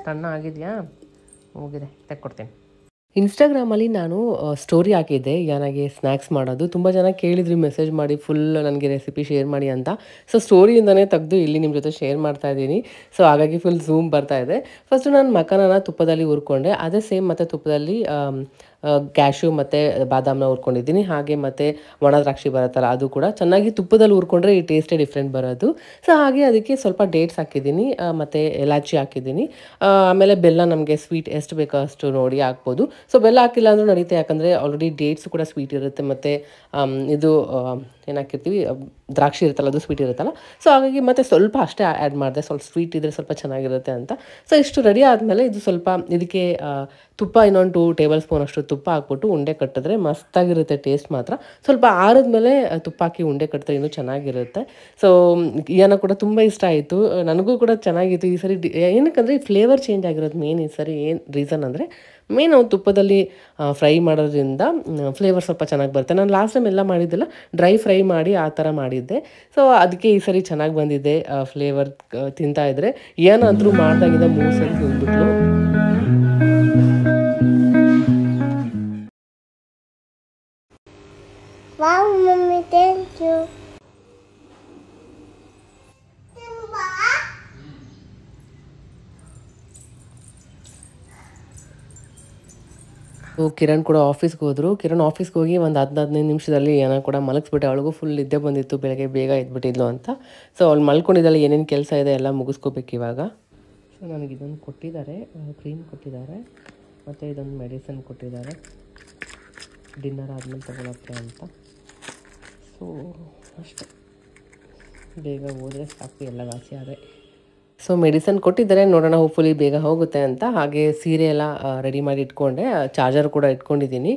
ತಣ್ಣ ಆಗಿದೆಯಾ? ಹೋಗಿದೆ, ತೆಕ್ಕೊಡ್ತೀನಿ. ಇನ್ಸ್ಟಾಗ್ರಾಮಲ್ಲಿ ನಾನು ಸ್ಟೋರಿ ಹಾಕಿದ್ದೆ ಯಾನಾಗೆ ಸ್ನ್ಯಾಕ್ಸ್ ಮಾಡೋದು. ತುಂಬ ಜನ ಕೇಳಿದ್ರಿ ಮೆಸೇಜ್ ಮಾಡಿ ಫುಲ್ ನನಗೆ ರೆಸಿಪಿ ಶೇರ್ ಮಾಡಿ ಅಂತ. ಸೊ ಸ್ಟೋರಿಯಿಂದನೇ ತೆಗೆದು ಇಲ್ಲಿ ನಿಮ್ಮ ಜೊತೆ ಶೇರ್ ಮಾಡ್ತಾ ಇದ್ದೀನಿ. ಸೊ ಹಾಗಾಗಿ ಫುಲ್ ಝೂಮ್ ಬರ್ತಾ ಇದೆ. ಫಸ್ಟು ನಾನು ಮಖಾನನ ತುಪ್ಪದಲ್ಲಿ ಹುರ್ಕೊಂಡೆ, ಅದೇ ಸೇಮ್ ಮತ್ತು ತುಪ್ಪದಲ್ಲಿ ಕ್ಯಾಶ್ಯೂ ಮತ್ತು ಬಾದಾಮನ್ನ ಹುರ್ಕೊಂಡಿದ್ದೀನಿ. ಹಾಗೆ ಮತ್ತು ಒಣ ದ್ರಾಕ್ಷಿ ಬರುತ್ತಲ್ಲ ಅದು ಕೂಡ ಚೆನ್ನಾಗಿ ತುಪ್ಪದಲ್ಲಿ ಹುರ್ಕೊಂಡ್ರೆ ಈ ಟೇಸ್ಟೇ ಡಿಫ್ರೆಂಟ್ ಬರೋದು. ಸೊ ಹಾಗೆ ಅದಕ್ಕೆ ಸ್ವಲ್ಪ ಡೇಟ್ಸ್ ಹಾಕಿದ್ದೀನಿ ಮತ್ತು ಎಲಾಚಿ ಹಾಕಿದ್ದೀನಿ. ಆಮೇಲೆ ಬೆಲ್ಲ ನಮಗೆ ಸ್ವೀಟ್ ಎಷ್ಟು ಬೇಕೋ ಅಷ್ಟು ನೋಡಿ ಹಾಕ್ಬೋದು. ಸೊ ಬೆಲ್ಲ ಹಾಕಿಲ್ಲ ಅಂದರೂ ನಡೀತೆ, ಯಾಕಂದರೆ ಆಲ್ರೆಡಿ ಡೇಟ್ಸು ಕೂಡ ಸ್ವೀಟ್ ಇರುತ್ತೆ, ಮತ್ತು ಇದು ಏನು ಹಾಕಿರ್ತೀವಿ ದ್ರಾಕ್ಷಿ ಇರುತ್ತಲ್ಲ ಅದು ಸ್ವೀಟ್ ಇರುತ್ತಲ್ಲ. ಸೊ ಹಾಗಾಗಿ ಮತ್ತೆ ಸ್ವಲ್ಪ ಅಷ್ಟೇ ಆ್ಯಡ್ ಮಾಡಿದೆ, ಸ್ವಲ್ಪ ಸ್ವೀಟ್ ಇದ್ದರೆ ಸ್ವಲ್ಪ ಚೆನ್ನಾಗಿರುತ್ತೆ ಅಂತ. ಸೊ ಇಷ್ಟು ರೆಡಿ ಆದಮೇಲೆ ಇದು ಸ್ವಲ್ಪ ಇದಕ್ಕೆ ತುಪ್ಪ ಇನ್ನೊಂದು 2 ಟೇಬಲ್ ಸ್ಪೂನ್ ಅಷ್ಟು ತುಪ್ಪ ಹಾಕ್ಬಿಟ್ಟು ಉಂಡೆ ಕಟ್ಟಿದ್ರೆ ಮಸ್ತಾಗಿರುತ್ತೆ ಟೇಸ್ಟ್ ಮಾತ್ರ. ಸ್ವಲ್ಪ ಆರಿದ್ಮೇಲೆ ತುಪ್ಪ ಹಾಕಿ ಉಂಡೆ ಕಟ್ಟಿದ್ರೆ ಇನ್ನೂ ಚೆನ್ನಾಗಿರುತ್ತೆ. ಸೊ ಏನೋ ಕೂಡ ತುಂಬ ಇಷ್ಟ ಆಯಿತು, ನನಗೂ ಕೂಡ ಚೆನ್ನಾಗಿತ್ತು ಈ ಸರಿ. ಏನಕ್ಕಂದರೆ ಫ್ಲೇವರ್ ಚೇಂಜ್ ಆಗಿರೋದು ಮೇನ್ ಈ ಸರಿ. ಏನು ರೀಸನ್ ಅಂದರೆ ಮೇನ್ ನಾವು ತುಪ್ಪದಲ್ಲಿ ಫ್ರೈ ಮಾಡೋದ್ರಿಂದ ಫ್ಲೇವರ್ ಸ್ವಲ್ಪ ಚೆನ್ನಾಗಿ ಬರುತ್ತೆ. ನಾನು ಲಾಸ್ಟ್ ಟೈಮ್ ಎಲ್ಲ ಮಾಡಿದ್ದೆಲ್ಲ ಡ್ರೈ ಫ್ರೈ ಮಾಡಿ ಆ ಥರ ಮಾಡಿದ್ದೆ. ಸೊ ಅದಕ್ಕೆ ಈ ಸರಿ ಚೆನ್ನಾಗಿ ಬಂದಿದೆ ಫ್ಲೇವರ್. ತಿಂತಾಯಿದ್ರೆ ಏನಂತರೂ ಮಾಡ್ದಾಗಿದ್ದ 3 ಸರಿ ತಿಂದ್ಬಿಟ್ಲು. Wow, mommy, thank you. Kiran ಕೂಡ ಆಫೀಸ್ಗೆ ಹೋದರು. ಕಿರಣ್ ಆಫೀಸ್ಗೆ ಹೋಗಿ ಒಂದು 15 ನಿಮಿಷದಲ್ಲಿ ಏನೋ ಕೂಡ ಮಲಗಿಸ್ಬಿಟ್ಟೆ. ಅವಳಿಗೂ ಫುಲ್ ನಿದ್ದೆ ಬಂದಿತ್ತು, ಬೆಳಗ್ಗೆ ಬೇಗ ಎದ್ಬಿಟ್ಟಿದ್ಲು ಅಂತ. ಸೊ ಅವಳು ಮಲ್ಕೊಂಡಿದ್ದಾಳೆ, ಏನೇನು ಕೆಲಸ ಇದೆ ಎಲ್ಲ ಮುಗಿಸ್ಕೋಬೇಕು ಇವಾಗ. ಸೊ ನನಗೆ ಇದೊಂದು ಕೊಟ್ಟಿದ್ದಾರೆ, ಕ್ರೀಮ್ ಕೊಟ್ಟಿದ್ದಾರೆ, ಮತ್ತು ಇದೊಂದು ಮೆಡಿಸನ್ ಕೊಟ್ಟಿದ್ದಾರೆ ಡಿನ್ನರ್ ಆದಮೇಲೆ ತಗೊಳಕ್ಕೆ ಅಂತ. ಸೊ ಅಷ್ಟೇ, ಬೇಗ ಹೋದರೆ ಸಾಕು ಎಲ್ಲ ವಾಸಿ ಆದರೆ. ಸೊ ಮೆಡಿಸನ್ ಕೊಟ್ಟಿದ್ದಾರೆ, ನೋಡೋಣ ಹೋಪ್ಫುಲಿ ಬೇಗ ಹೋಗುತ್ತೆ ಅಂತ. ಹಾಗೆ ಸೀರೆ ಎಲ್ಲ ರೆಡಿ ಮಾಡಿ ಇಟ್ಕೊಂಡೆ, ಚಾರ್ಜರ್ ಕೂಡ ಇಟ್ಕೊಂಡಿದ್ದೀನಿ.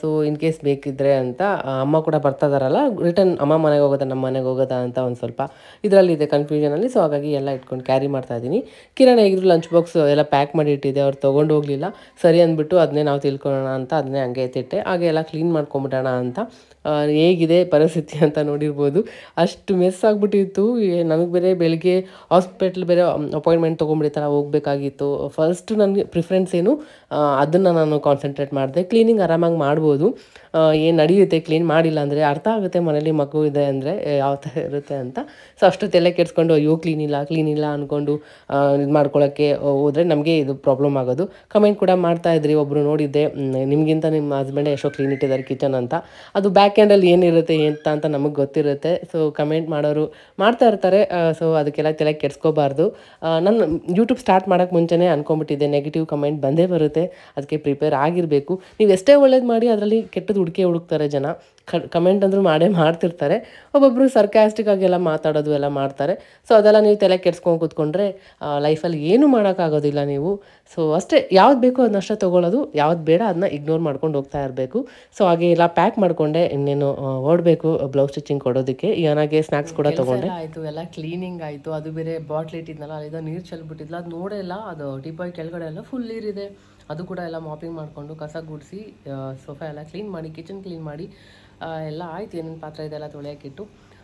ಸೊ ಇನ್ ಕೇಸ್ ಬೇಕಿದ್ದರೆ ಅಂತ. ಅಮ್ಮ ಕೂಡ ಬರ್ತಾ ಇದ್ದಾರಲ್ಲ, ರಿಟರ್ನ್ ಅಮ್ಮ ಮನೆಗೆ ಹೋಗೋದಾ ನಮ್ಮ ಮನೆಗೆ ಹೋಗೋದಾ ಅಂತ ಒಂದು ಸ್ವಲ್ಪ ಇದರಲ್ಲಿದೆ ಕನ್ಫ್ಯೂಷನಲ್ಲಿ. ಸೊ ಹಾಗಾಗಿ ಎಲ್ಲ ಇಟ್ಕೊಂಡು ಕ್ಯಾರಿ ಮಾಡ್ತಾ ಇದ್ದೀನಿ. ಕಿರಣ್ ಹೇಗಿದ್ರು ಲಂಚ್ ಬಾಕ್ಸ್ ಎಲ್ಲ ಪ್ಯಾಕ್ ಮಾಡಿ ಇಟ್ಟಿದ್ದೆ, ಅವ್ರು ತೊಗೊಂಡು ಹೋಗಲಿಲ್ಲ. ಸರಿ ಅಂದ್ಬಿಟ್ಟು ಅದನ್ನೇ ನಾವು ತಿಳ್ಕೊಳ್ಳೋಣ ಅಂತ ಅದನ್ನೇ ಹಂಗೆ ಎತ್ತಿಟ್ಟೆ. ಹಾಗೆ ಎಲ್ಲ ಕ್ಲೀನ್ ಮಾಡ್ಕೊಂಬಿಡೋಣ ಅಂತ. ಹೇಗಿದೆ ಪರಿಸ್ಥಿತಿ ಅಂತ ನೋಡಿರ್ಬೋದು, ಅಷ್ಟು ಮೆಸ್ ಆಗಿಬಿಟ್ಟಿತ್ತು. ನನಗೆ ಬೇರೆ ಬೆಳಗ್ಗೆ ಹಾಸ್ಪಿಟ್ಲ್ ಬೇರೆ ಅಪಾಯಿಂಟ್ಮೆಂಟ್ ತೊಗೊಂಡ್ಬಿಡ್ತಾರ, ಹೋಗಬೇಕಾಗಿತ್ತು. ಫಸ್ಟ್ ನನಗೆ ಪ್ರಿಫರೆನ್ಸ್ ಏನು ಅದನ್ನು ನಾನು ಕಾನ್ಸಂಟ್ರೇಟ್ ಮಾಡಿದೆ. ಕ್ಲೀನಿಂಗ್ ಆರಾಮಾಗಿ ಮಾಡ್ಬೋದು, ಏನು ನಡೆಯುತ್ತೆ. ಕ್ಲೀನ್ ಮಾಡಿಲ್ಲ ಅಂದರೆ ಅರ್ಥ ಆಗುತ್ತೆ ಮನೇಲಿ ಮಗು ಇದೆ ಅಂದರೆ ಯಾವ ಥರ ಇರುತ್ತೆ ಅಂತ. ಸೊ ಅಷ್ಟು ತಲೆ ಕೆಡಿಸ್ಕೊಂಡು ಅಯ್ಯೋ ಕ್ಲೀನ್ ಇಲ್ಲ ಅಂದ್ಕೊಂಡು ಇದು ಮಾಡ್ಕೊಳ್ಳೋಕ್ಕೆ ಹೋದರೆ ನಮಗೆ ಇದು ಪ್ರಾಬ್ಲಮ್ ಆಗೋದು. ಕಮೆಂಟ್ ಕೂಡ ಮಾಡ್ತಾಯಿದ್ರಿ, ಒಬ್ಬರು ನೋಡಿದ್ದೆ, ನಿಮಗಿಂತ ನಿಮ್ಮ ಹಸ್ಬೆಂಡೇ ಎಷ್ಟೋ ಕ್ಲೀನ್ ಇಟ್ಟಿದ್ದಾರೆ ಕಿಚನ್ ಅಂತ. ಅದು ಬ್ಯಾಕ್ ಎಂಡಲ್ಲಿ ಏನಿರುತ್ತೆ ಅಂತ ನಮಗೆ ಗೊತ್ತಿರುತ್ತೆ. ಸೊ ಕಮೆಂಟ್ ಮಾಡೋರು ಮಾಡ್ತಾ ಇರ್ತಾರೆ. ಸೊ ಅದಕ್ಕೆಲ್ಲ ತಲೆ ಕೆಡಿಸ್ಕೋಬಾರ್ದು. ನಾನು ಯೂಟ್ಯೂಬ್ ಸ್ಟಾರ್ಟ್ ಮಾಡೋಕ್ಕೆ ಮುಂಚೆನೇ ಅಂದ್ಕೊಂಬಿಟ್ಟಿದ್ದೆ ನೆಗೆಟಿವ್ ಕಮೆಂಟ್ ಬಂದೇ ಬರುತ್ತೆ, ಅದಕ್ಕೆ ಪ್ರಿಪೇರ್ ಆಗಿರಬೇಕು. ನೀವು ಎಷ್ಟೇ ಒಳ್ಳೇದು ಮಾಡಿ ಅದರಲ್ಲಿ ಕೆಟ್ಟದ್ದು ಹುಡುಕ್ತಾರೆ ಜನ. ಕಮೆಂಟ್ ಅಂದರೂ ಮಾಡ್ತಿರ್ತಾರೆ. ಒಬ್ಬೊಬ್ಬರು ಸರ್ಕ್ಯಾಸ್ಟಿಕ್ ಆಗೆಲ್ಲ ಮಾತಾಡೋದು ಎಲ್ಲ ಮಾಡ್ತಾರೆ. ಸೊ ಅದೆಲ್ಲ ನೀವು ತಲೆ ಕೆಡ್ಸ್ಕೊಂಡು ಕೂತ್ಕೊಂಡ್ರೆ ಲೈಫಲ್ಲಿ ಏನೂ ಮಾಡೋಕ್ಕಾಗೋದಿಲ್ಲ ನೀವು. ಸೊ ಅಷ್ಟೇ, ಯಾವ್ದು ಬೇಕೋ ಅದನ್ನಷ್ಟೇ ತೊಗೊಳ್ಳೋದು, ಯಾವ್ದು ಬೇಡ ಅದನ್ನ ಇಗ್ನೋರ್ ಮಾಡ್ಕೊಂಡು ಹೋಗ್ತಾ ಇರಬೇಕು. ಸೊ ಹಾಗೆ ಎಲ್ಲ ಪ್ಯಾಕ್ ಮಾಡಿಕೊಂಡೆ, ಇನ್ನೇನು ಓಡಬೇಕು ಬ್ಲೌಸ್ ಸ್ಟಿಚಿಂಗ್ ಕೊಡೋದಕ್ಕೆ. ಏನಾಗೆ ಸ್ನ್ಯಾಕ್ಸ್ ಕೂಡ ತೊಗೊಂಡೆ. ಆಯಿತು, ಎಲ್ಲ ಕ್ಲೀನಿಂಗ್ ಆಯಿತು. ಅದು ಬೇರೆ ಬಾಟ್ಲ್ ಇಟ್ಟಿದ್ನಲ್ಲ, ಅಲ್ಲಿಂದ ನೀರು ಚೆಲ್ಬಿಟ್ಟಿದ್ಲ, ಅದು ನೋಡೇ ಇಲ್ಲ. ಅದು ಟೀಪಾಯ್ ಕೆಳಗಡೆ ಎಲ್ಲ ಫುಲ್ ನೀರಿದೆ. ಅದು ಕೂಡ ಎಲ್ಲ ಮಾಪಿಂಗ್ ಮಾಡಿಕೊಂಡು ಕಸ ಗುಡಿಸಿ ಸೋಫಾ ಎಲ್ಲ ಕ್ಲೀನ್ ಮಾಡಿ, ಕಿಚನ್ ಕ್ಲೀನ್ ಮಾಡಿ ಎಲ್ಲ ಆಯ್ತು. ಏನೇನು ಪಾತ್ರೆ ಇದೆಲ್ಲ ತೊಳೆಯೋಕ್ಕಿಟ್ಟು.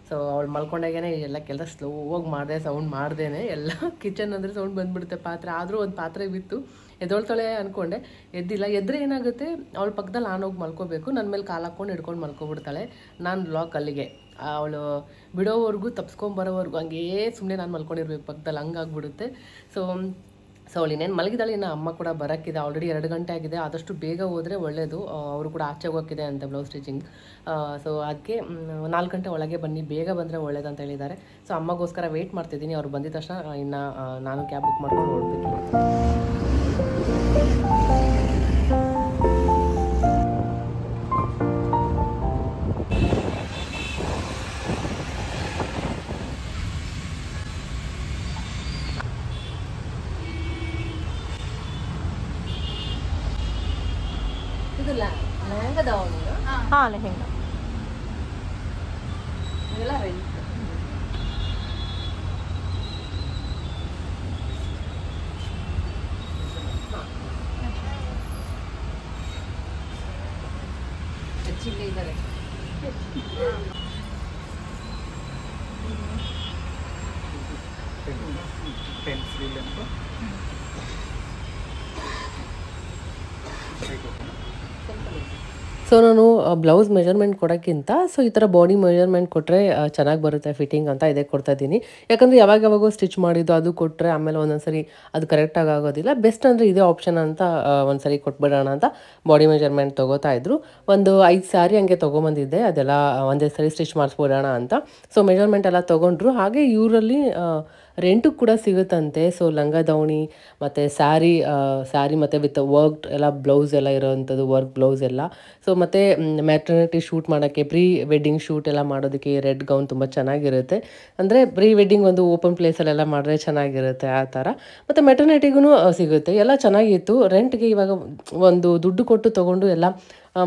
ಸೊ ಅವಳು ಮಲ್ಕೊಂಡಾಗೇ ಎಲ್ಲ ಕೆಲಸ ಸ್ಲೋವಾಗಿ ಮಾಡಿದೆ, ಸೌಂಡ್ ಮಾಡ್ದೇನೆ ಎಲ್ಲ. ಕಿಚನ್ ಅಂದರೆ ಸೌಂಡ್ ಬಂದುಬಿಡುತ್ತೆ ಪಾತ್ರೆ. ಆದರೂ ಒಂದು ಪಾತ್ರೆ ಬಿತ್ತು, ಎದ್ದೊಳ್ತಾಳೆ ಅಂದ್ಕೊಂಡೆ, ಎದ್ದಿಲ್ಲ. ಎದ್ರೆ ಏನಾಗುತ್ತೆ, ಅವಳ ಪಕ್ಕದಲ್ಲಿ ನಾನೋಗಿ ಮಲ್ಕೋಬೇಕು, ನನ್ನ ಮೇಲೆ ಕಾಲು ಹಾಕ್ಕೊಂಡು ಹಿಡ್ಕೊಂಡು ಮಲ್ಕೊಬಿಡ್ತಾಳೆ. ನಾನು ಲಾಕ್ ಅಲ್ಲಿಗೆ, ಅವಳು ಬಿಡೋವರೆಗೂ ತಪ್ಸ್ಕೊಂಬರೋವರೆಗೂ ಹಂಗೇ ಸುಮ್ಮನೆ ನಾನು ಮಲ್ಕೊಂಡಿರ್ಬೇಕು ಪಕ್ಕದಲ್ಲಿ, ಹಂಗಾಗ್ಬಿಡುತ್ತೆ. ಸೊ ಅವಳು ಇನ್ನೇನು ಮಲಗಿದಾಳೆ. ಇನ್ನು ಅಮ್ಮ ಕೂಡ ಬರೋಕ್ಕಿದೆ, ಆಲ್ರೆಡಿ 2 ಗಂಟೆ ಆಗಿದೆ. ಆದಷ್ಟು ಬೇಗ ಹೋದರೆ ಒಳ್ಳೆಯದು, ಅವರು ಕೂಡ ಆಚೆ ಹೋಗೋಕ್ಕಿದೆ ಅಂತ ಬ್ಲೌಸ್ ಸ್ಟಿಚಿಂಗ್. ಸೊ ಅದಕ್ಕೆ 4 ಗಂಟೆ ಒಳಗೆ ಬನ್ನಿ, ಬೇಗ ಬಂದರೆ ಒಳ್ಳೇದು ಅಂತ ಹೇಳಿದ್ದಾರೆ. ಸೊ ಅಮ್ಮಗೋಸ್ಕರ ವೆಯ್ಟ್ ಮಾಡ್ತಿದ್ದೀನಿ. ಅವ್ರು ಬಂದಿದ ತಕ್ಷಣ ಇನ್ನು ನಾನು ಕ್ಯಾಬ್ ಬುಕ್ ಮಾಡ್ಕೊಂಡು ನೋಡಬೇಕು. ಹಾಂ ಲೆಹೆಂಗಾ. ಇದೆಲ್ಲ ರೆಂಟ್. ಹೆಚ್ಚಿಗೆ ಇದ್ದಾರೆ. ಪೆನ್ಸಿಲ್ ಅಂತ ಸೊ ನಾನು ಬ್ಲೌಸ್ ಮೆಜರ್ಮೆಂಟ್ ಕೊಡೋಕ್ಕಿಂತ ಸೊ ಈ ಥರ ಬಾಡಿ ಮೆಜರ್ಮೆಂಟ್ ಕೊಟ್ಟರೆ ಚೆನ್ನಾಗಿ ಬರುತ್ತೆ ಫಿಟ್ಟಿಂಗ್ ಅಂತ ಇದೇ ಕೊಡ್ತಾ ಇದ್ದೀನಿ. ಯಾಕಂದರೆ ಯಾವಾಗೋ ಸ್ಟಿಚ್ ಮಾಡಿದ್ದು ಅದು ಕೊಟ್ಟರೆ ಆಮೇಲೆ ಒಂದೊಂದ್ಸರಿ ಅದು ಕರೆಕ್ಟಾಗಿ ಆಗೋದಿಲ್ಲ. ಬೆಸ್ಟ್ ಅಂದರೆ ಇದೇ ಆಪ್ಷನ್ ಅಂತ ಒಂದ್ಸರಿ ಕೊಟ್ಬಿಡೋಣ ಅಂತ ಬಾಡಿ ಮೆಜರ್ಮೆಂಟ್ ತೊಗೋತಾ ಇದ್ರು. ಒಂದು 5 ಸ್ಯಾರಿ ಹಂಗೆ ತೊಗೊಂಬಂದಿದ್ದೆ, ಅದೆಲ್ಲ ಒಂದೇ ಸರಿ ಸ್ಟಿಚ್ ಮಾಡಿಸ್ಬಿಡೋಣ ಅಂತ. ಸೊ ಮೆಜರ್ಮೆಂಟ್ ಎಲ್ಲ ತೊಗೊಂಡ್ರು. ಹಾಗೆ ಇವರಲ್ಲಿ ರೆಂಟು ಕೂಡ ಸಿಗುತ್ತಂತೆ. ಸೊ ಲಂಗ ದಾವಣಿ ಮತ್ತು ಸ್ಯಾರಿ ಮತ್ತು ವಿತ್ ವರ್ಕ್ ಎಲ್ಲ ಬ್ಲೌಸ್ ಎಲ್ಲ ಇರೋವಂಥದ್ದು, ವರ್ಕ್ ಬ್ಲೌಸ್ ಎಲ್ಲ. ಸೊ ಮತ್ತು ಮ್ಯಾಟರ್ನಿಟಿ ಶೂಟ್ ಮಾಡೋಕ್ಕೆ, ಪ್ರೀ ವೆಡ್ಡಿಂಗ್ ಶೂಟ್ ಎಲ್ಲ ಮಾಡೋದಕ್ಕೆ ರೆಡ್ ಗೌನ್ ತುಂಬ ಚೆನ್ನಾಗಿರುತ್ತೆ. ಅಂದರೆ ಪ್ರೀ ವೆಡ್ಡಿಂಗ್ ಒಂದು ಓಪನ್ ಪ್ಲೇಸಲ್ಲೆಲ್ಲ ಮಾಡಿದ್ರೆ ಚೆನ್ನಾಗಿರುತ್ತೆ ಆ ಥರ. ಮತ್ತು ಮೆಟರ್ನಿಟಿಗೂ ಸಿಗುತ್ತೆ, ಎಲ್ಲ ಚೆನ್ನಾಗಿತ್ತು. ರೆಂಟ್ಗೆ ಇವಾಗ ಒಂದು ದುಡ್ಡು ಕೊಟ್ಟು ತೊಗೊಂಡು ಎಲ್ಲ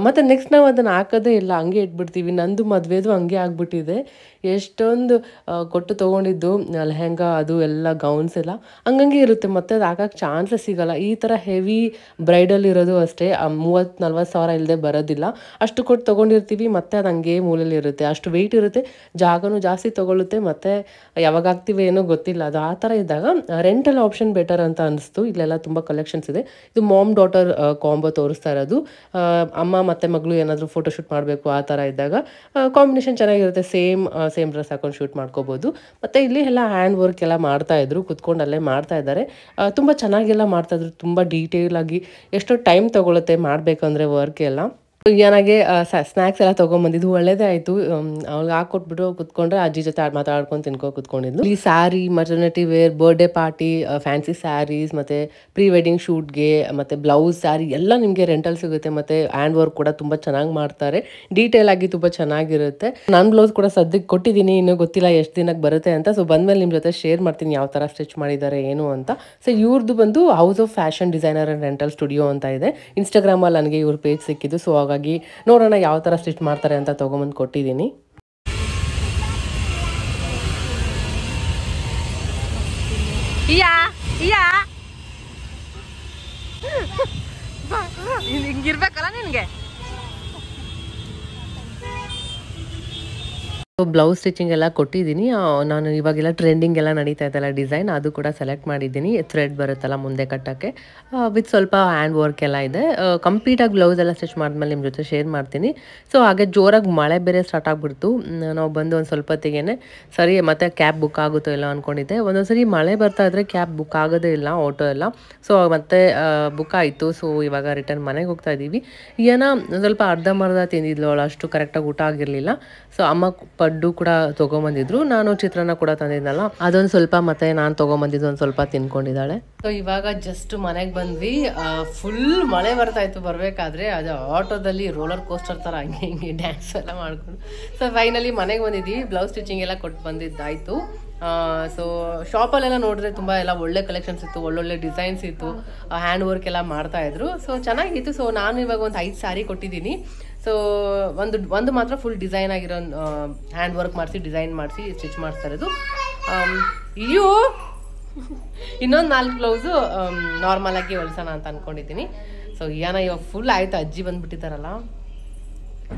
ಮತ್ತು ನೆಕ್ಸ್ಟ್ ನಾವು ಅದನ್ನು ಹಾಕೋದೇ ಇಲ್ಲ, ಹಂಗೆ ಇಟ್ಬಿಡ್ತೀವಿ. ನಂದು ಮದುವೆದು ಹಂಗೆ ಆಗಿಬಿಟ್ಟಿದೆ. ಎಷ್ಟೊಂದು ಕೊಟ್ಟು ತೊಗೊಂಡಿದ್ದು ಲೆಹೆಂಗಾ ಅದು ಎಲ್ಲ ಗೌನ್ಸ್ ಎಲ್ಲ ಹಂಗಂಗೆ ಇರುತ್ತೆ, ಮತ್ತು ಅದು ಹಾಕೋಕ್ಕೆ ಚಾನ್ಸೇ ಸಿಗೋಲ್ಲ. ಈ ಥರ ಹೆವಿ ಬ್ರೈಡಲ್ ಇರೋದು ಅಷ್ಟೇ 30-40 ಸಾವಿರ ಇಲ್ಲದೆ ಬರೋದಿಲ್ಲ. ಅಷ್ಟು ಕೊಟ್ಟು ತೊಗೊಂಡಿರ್ತೀವಿ, ಮತ್ತು ಅದು ಹಂಗೆ ಮೂಲೆಯಲ್ಲಿ ಇರುತ್ತೆ. ಅಷ್ಟು ವೆಯ್ಟ್ ಇರುತ್ತೆ, ಜಾಗನೂ ಜಾಸ್ತಿ ತೊಗೊಳುತ್ತೆ, ಮತ್ತು ಯಾವಾಗ ಆಗ್ತೀವಿ ಏನೋ ಗೊತ್ತಿಲ್ಲ. ಅದು ಆ ಥರ ಇದ್ದಾಗ ರೆಂಟಲ್ ಆಪ್ಷನ್ ಬೆಟರ್ ಅಂತ ಅನಿಸ್ತು. ಇಲ್ಲೆಲ್ಲ ತುಂಬ ಕಲೆಕ್ಷನ್ಸ್ ಇದೆ. ಇದು ಮಾಮ್ ಡಾಟರ್ ಕಾಂಬೋ ತೋರಿಸ್ತಾ ಇರೋದು. ಅಮ್ಮ ಮತ್ತು ಮಗಳು ಏನಾದರೂ ಫೋಟೋಶೂಟ್ ಮಾಡಬೇಕು ಆ ಥರ ಇದ್ದಾಗ ಕಾಂಬಿನೇಷನ್ ಚೆನ್ನಾಗಿರುತ್ತೆ. ಸೇಮ್ ಡ್ರೆಸ್ ಹಾಕೊಂಡು ಶೂಟ್ ಮಾಡ್ಕೋಬೋದು. ಮತ್ತು ಇಲ್ಲಿ ಎಲ್ಲ ಹ್ಯಾಂಡ್ ವರ್ಕ್ ಎಲ್ಲ ಮಾಡ್ತಾಯಿದ್ರು, ಕುತ್ಕೊಂಡಲ್ಲೇ ಮಾಡ್ತಾಯಿದ್ದಾರೆ. ತುಂಬ ಚೆನ್ನಾಗೆಲ್ಲ ಮಾಡ್ತಾಯಿದ್ರು, ತುಂಬ ಡೀಟೇಲ್ ಆಗಿ. ಎಷ್ಟೋ ಟೈಮ್ ತೊಗೊಳುತ್ತೆ ಮಾಡಬೇಕಂದ್ರೆ ವರ್ಕ್ ಎಲ್ಲ. ಏನಾಗೆ ಸ್ನ್ಯಾಕ್ಸ್ ಎಲ್ಲ ತೊಗೊಂಬಂದಿದ್ದು ಒಳ್ಳೇದೇ ಆಯಿತು. ಅವ್ಳಿಗೆ ಹಾಕ್ಕೊಟ್ಬಿಟ್ಟು ಕುತ್ಕೊಂಡ್ರೆ ಅಜ್ಜಿ ಜೊತೆ ಮಾತಾಡ್ಕೊಂಡು ಕುತ್ಕೊಂಡಿದ್ದು. ಈ sari, maternity wear, birthday party, fancy saris, ಮತ್ತು ಪ್ರೀ ವೆಡ್ಡಿಂಗ್ ಶೂಟ್ಗೆ ಮತ್ತು ಬ್ಲೌಸ್, ಸ್ಯಾರಿ ಎಲ್ಲ ನಿಮಗೆ ರೆಂಟಲ್ ಸಿಗುತ್ತೆ. ಮತ್ತು ಹ್ಯಾಂಡ್ ವರ್ಕ್ ಕೂಡ ತುಂಬ ಚೆನ್ನಾಗಿ ಮಾಡ್ತಾರೆ, ಡೀಟೇಲ್ ಆಗಿ ತುಂಬ ಚೆನ್ನಾಗಿರುತ್ತೆ. ನಾನು ಬ್ಲೌಸ್ ಕೂಡ ಸದ್ಯಕ್ಕೆ ಕೊಟ್ಟಿದ್ದೀನಿ, ಇನ್ನೂ ಗೊತ್ತಿಲ್ಲ ಎಷ್ಟು ದಿನಕ್ಕೆ ಬರುತ್ತೆ ಅಂತ. ಸೊ ಬಂದಮೇಲೆ ನಿಮ್ಮ ಜೊತೆ ಶೇರ್ ಮಾಡ್ತೀನಿ ಯಾವ ಥರ ಸ್ಟಿಚ್ ಮಾಡಿದ್ದಾರೆ ಏನು ಅಂತ. ಸೊ ಇವ್ರದ್ದು ಬಂದು house of fashion designer and rental studio ಅಂತ ಇದೆ. ಇನ್ಸ್ಟಾಗ್ರಾಮಲ್ಲಿ ನನಗೆ ಇವ್ರ ಪೇಜ್ ಸಿಕ್ಕಿದ್ದು. ಸೊ ಹಾಗಾಗಿ ನೋಡೋಣ ಯಾವ ಥರ ಸ್ಟಿಚ್ ಮಾಡ್ತಾರೆ ಅಂತ ತೊಗೊಂಬಂದು ಕೊಟ್ಟಿದ್ದೀನಿ. ಹಿಂಗಿರ್ಬೇಕಲ್ಲ ನಿನಗೆ. ಬ್ಲೌಸ್ ಸ್ಟಿಚಿಂಗ್ ಎಲ್ಲ ಕೊಟ್ಟಿದ್ದೀನಿ. ನಾನು ಇವಾಗೆಲ್ಲ ಟ್ರೆಂಡಿಂಗ್ ಎಲ್ಲ ನಡೀತಾ ಇದ್ದಲ್ಲ ಡಿಸೈನ್, ಅದು ಕೂಡ ಸೆಲೆಕ್ಟ್ ಮಾಡಿದ್ದೀನಿ. ಥ್ರೆಡ್ ಬರುತ್ತಲ್ಲ ಮುಂದೆ ಕಟ್ಟೋಕ್ಕೆ, ವಿತ್ ಸ್ವಲ್ಪ ಹ್ಯಾಂಡ್ ವರ್ಕ್ ಎಲ್ಲ ಇದೆ. ಕಂಪ್ಲೀಟಾಗಿ ಬ್ಲೌಸ್ ಎಲ್ಲ ಸ್ಟಿಚ್ ಮಾಡಿದ್ಮೇಲೆ ನಿಮ್ಮ ಜೊತೆ ಶೇರ್ ಮಾಡ್ತೀನಿ. ಸೊ ಹಾಗೆ ಜೋರಾಗಿ ಮಳೆ ಬೇರೆ ಸ್ಟಾರ್ಟ್ ಆಗಿಬಿಡ್ತು. ನಾವು ಬಂದು ಒಂದು ಸ್ವಲ್ಪ ಹೊತ್ತಿಗೆ ಸರಿ ಮತ್ತೆ ಕ್ಯಾಬ್ ಬುಕ್ ಆಗುತ್ತೋ ಇಲ್ಲ ಅಂದ್ಕೊಂಡಿದ್ದೆ. ಒಂದೊಂದ್ಸರಿ ಮಳೆ ಬರ್ತಾ ಇದ್ರೆ ಕ್ಯಾಬ್ ಬುಕ್ ಆಗೋದೇ ಇಲ್ಲ, ಆಟೋ ಎಲ್ಲ. ಸೊ ಮತ್ತೆ ಬುಕ್ ಆಯಿತು. ಸೊ ಇವಾಗ ರಿಟರ್ನ್ ಮನೆಗೆ ಹೋಗ್ತಾ ಇದ್ದೀವಿ. ಏನೋ ಸ್ವಲ್ಪ ಅರ್ಧಂಬರ್ಧ ತಿಂದಿದ್ಲು ಅವಳು, ಅಷ್ಟು ಕರೆಕ್ಟಾಗಿ ಊಟ ಆಗಿರಲಿಲ್ಲ. ಸೊ ಅಮ್ಮ ಪಡ್ಡು ಕೂಡ ತೊಗೊಂಬಂದಿದ್ರು, ನಾನು ಚಿತ್ರಾನ್ನ ಕೂಡ ತಂದಿದ್ನಲ್ಲ ಅದೊಂದು ಸ್ವಲ್ಪ, ಮತ್ತೆ ನಾನು ತೊಗೊಂಬಂದಿದ್ದು ಒಂದು ಸ್ವಲ್ಪ ತಿನ್ಕೊಂಡಿದ್ದಾಳೆ. ಸೊ ಇವಾಗ ಜಸ್ಟ್ ಮನೆಗೆ ಬಂದ್ವಿ. ಫುಲ್ ಮಳೆ ಬರ್ತಾ ಇತ್ತು ಬರಬೇಕಾದ್ರೆ. ಅದು ಆಟೋದಲ್ಲಿ ರೋಲರ್ ಕೋಸ್ಟರ್ ಥರ ಹಂಗೆ ಹಿಂಗೆ ಡ್ಯಾನ್ಸ್ ಎಲ್ಲ ಮಾಡ್ಕೊಂಡು ಸೊ ಫೈನಲಿ ಮನೆಗೆ ಬಂದಿದ್ವಿ. ಬ್ಲೌಸ್ ಸ್ಟಿಚಿಂಗ್ ಎಲ್ಲ ಕೊಟ್ಟು ಬಂದಿದ್ದಾಯಿತು. ಸೊ ಶಾಪಲ್ಲೆಲ್ಲ ನೋಡಿದ್ರೆ ತುಂಬ ಎಲ್ಲ ಒಳ್ಳೆ ಕಲೆಕ್ಷನ್ಸ್ ಇತ್ತು, ಒಳ್ಳೊಳ್ಳೆ ಡಿಸೈನ್ಸ್ ಇತ್ತು, ಹ್ಯಾಂಡ್ ವರ್ಕ್ ಎಲ್ಲ ಮಾಡ್ತಾಯಿದ್ರು. ಸೊ ಚೆನ್ನಾಗಿತ್ತು. ಸೊ ನಾನು ಇವಾಗ ಒಂದು 5 ಸ್ಯಾರಿ ಕೊಟ್ಟಿದ್ದೀನಿ. ಸೊ ಒಂದು ಮಾತ್ರ ಫುಲ್ ಡಿಸೈನ್ ಆಗಿರೋ ಹ್ಯಾಂಡ್ ವರ್ಕ್ ಮಾಡಿಸಿ ಡಿಸೈನ್ ಮಾಡಿಸಿ ಸ್ಟಿಚ್ ಮಾಡಿಸ್ತಾ ಇರೋದು. ಇನ್ನೊಂದು 4 ಬ್ಲೌಸು ನಾರ್ಮಲ್ ಆಗಿ ಹೊಲ್ಸೋಣ ಅಂತ ಅಂದ್ಕೊಂಡಿದ್ದೀನಿ. ಸೊ ಇವಾಗ ಫುಲ್ ಆಯಿತು. ಅಜ್ಜಿ ಬಂದುಬಿಟ್ಟಿದ್ದಾರಲ್ಲ,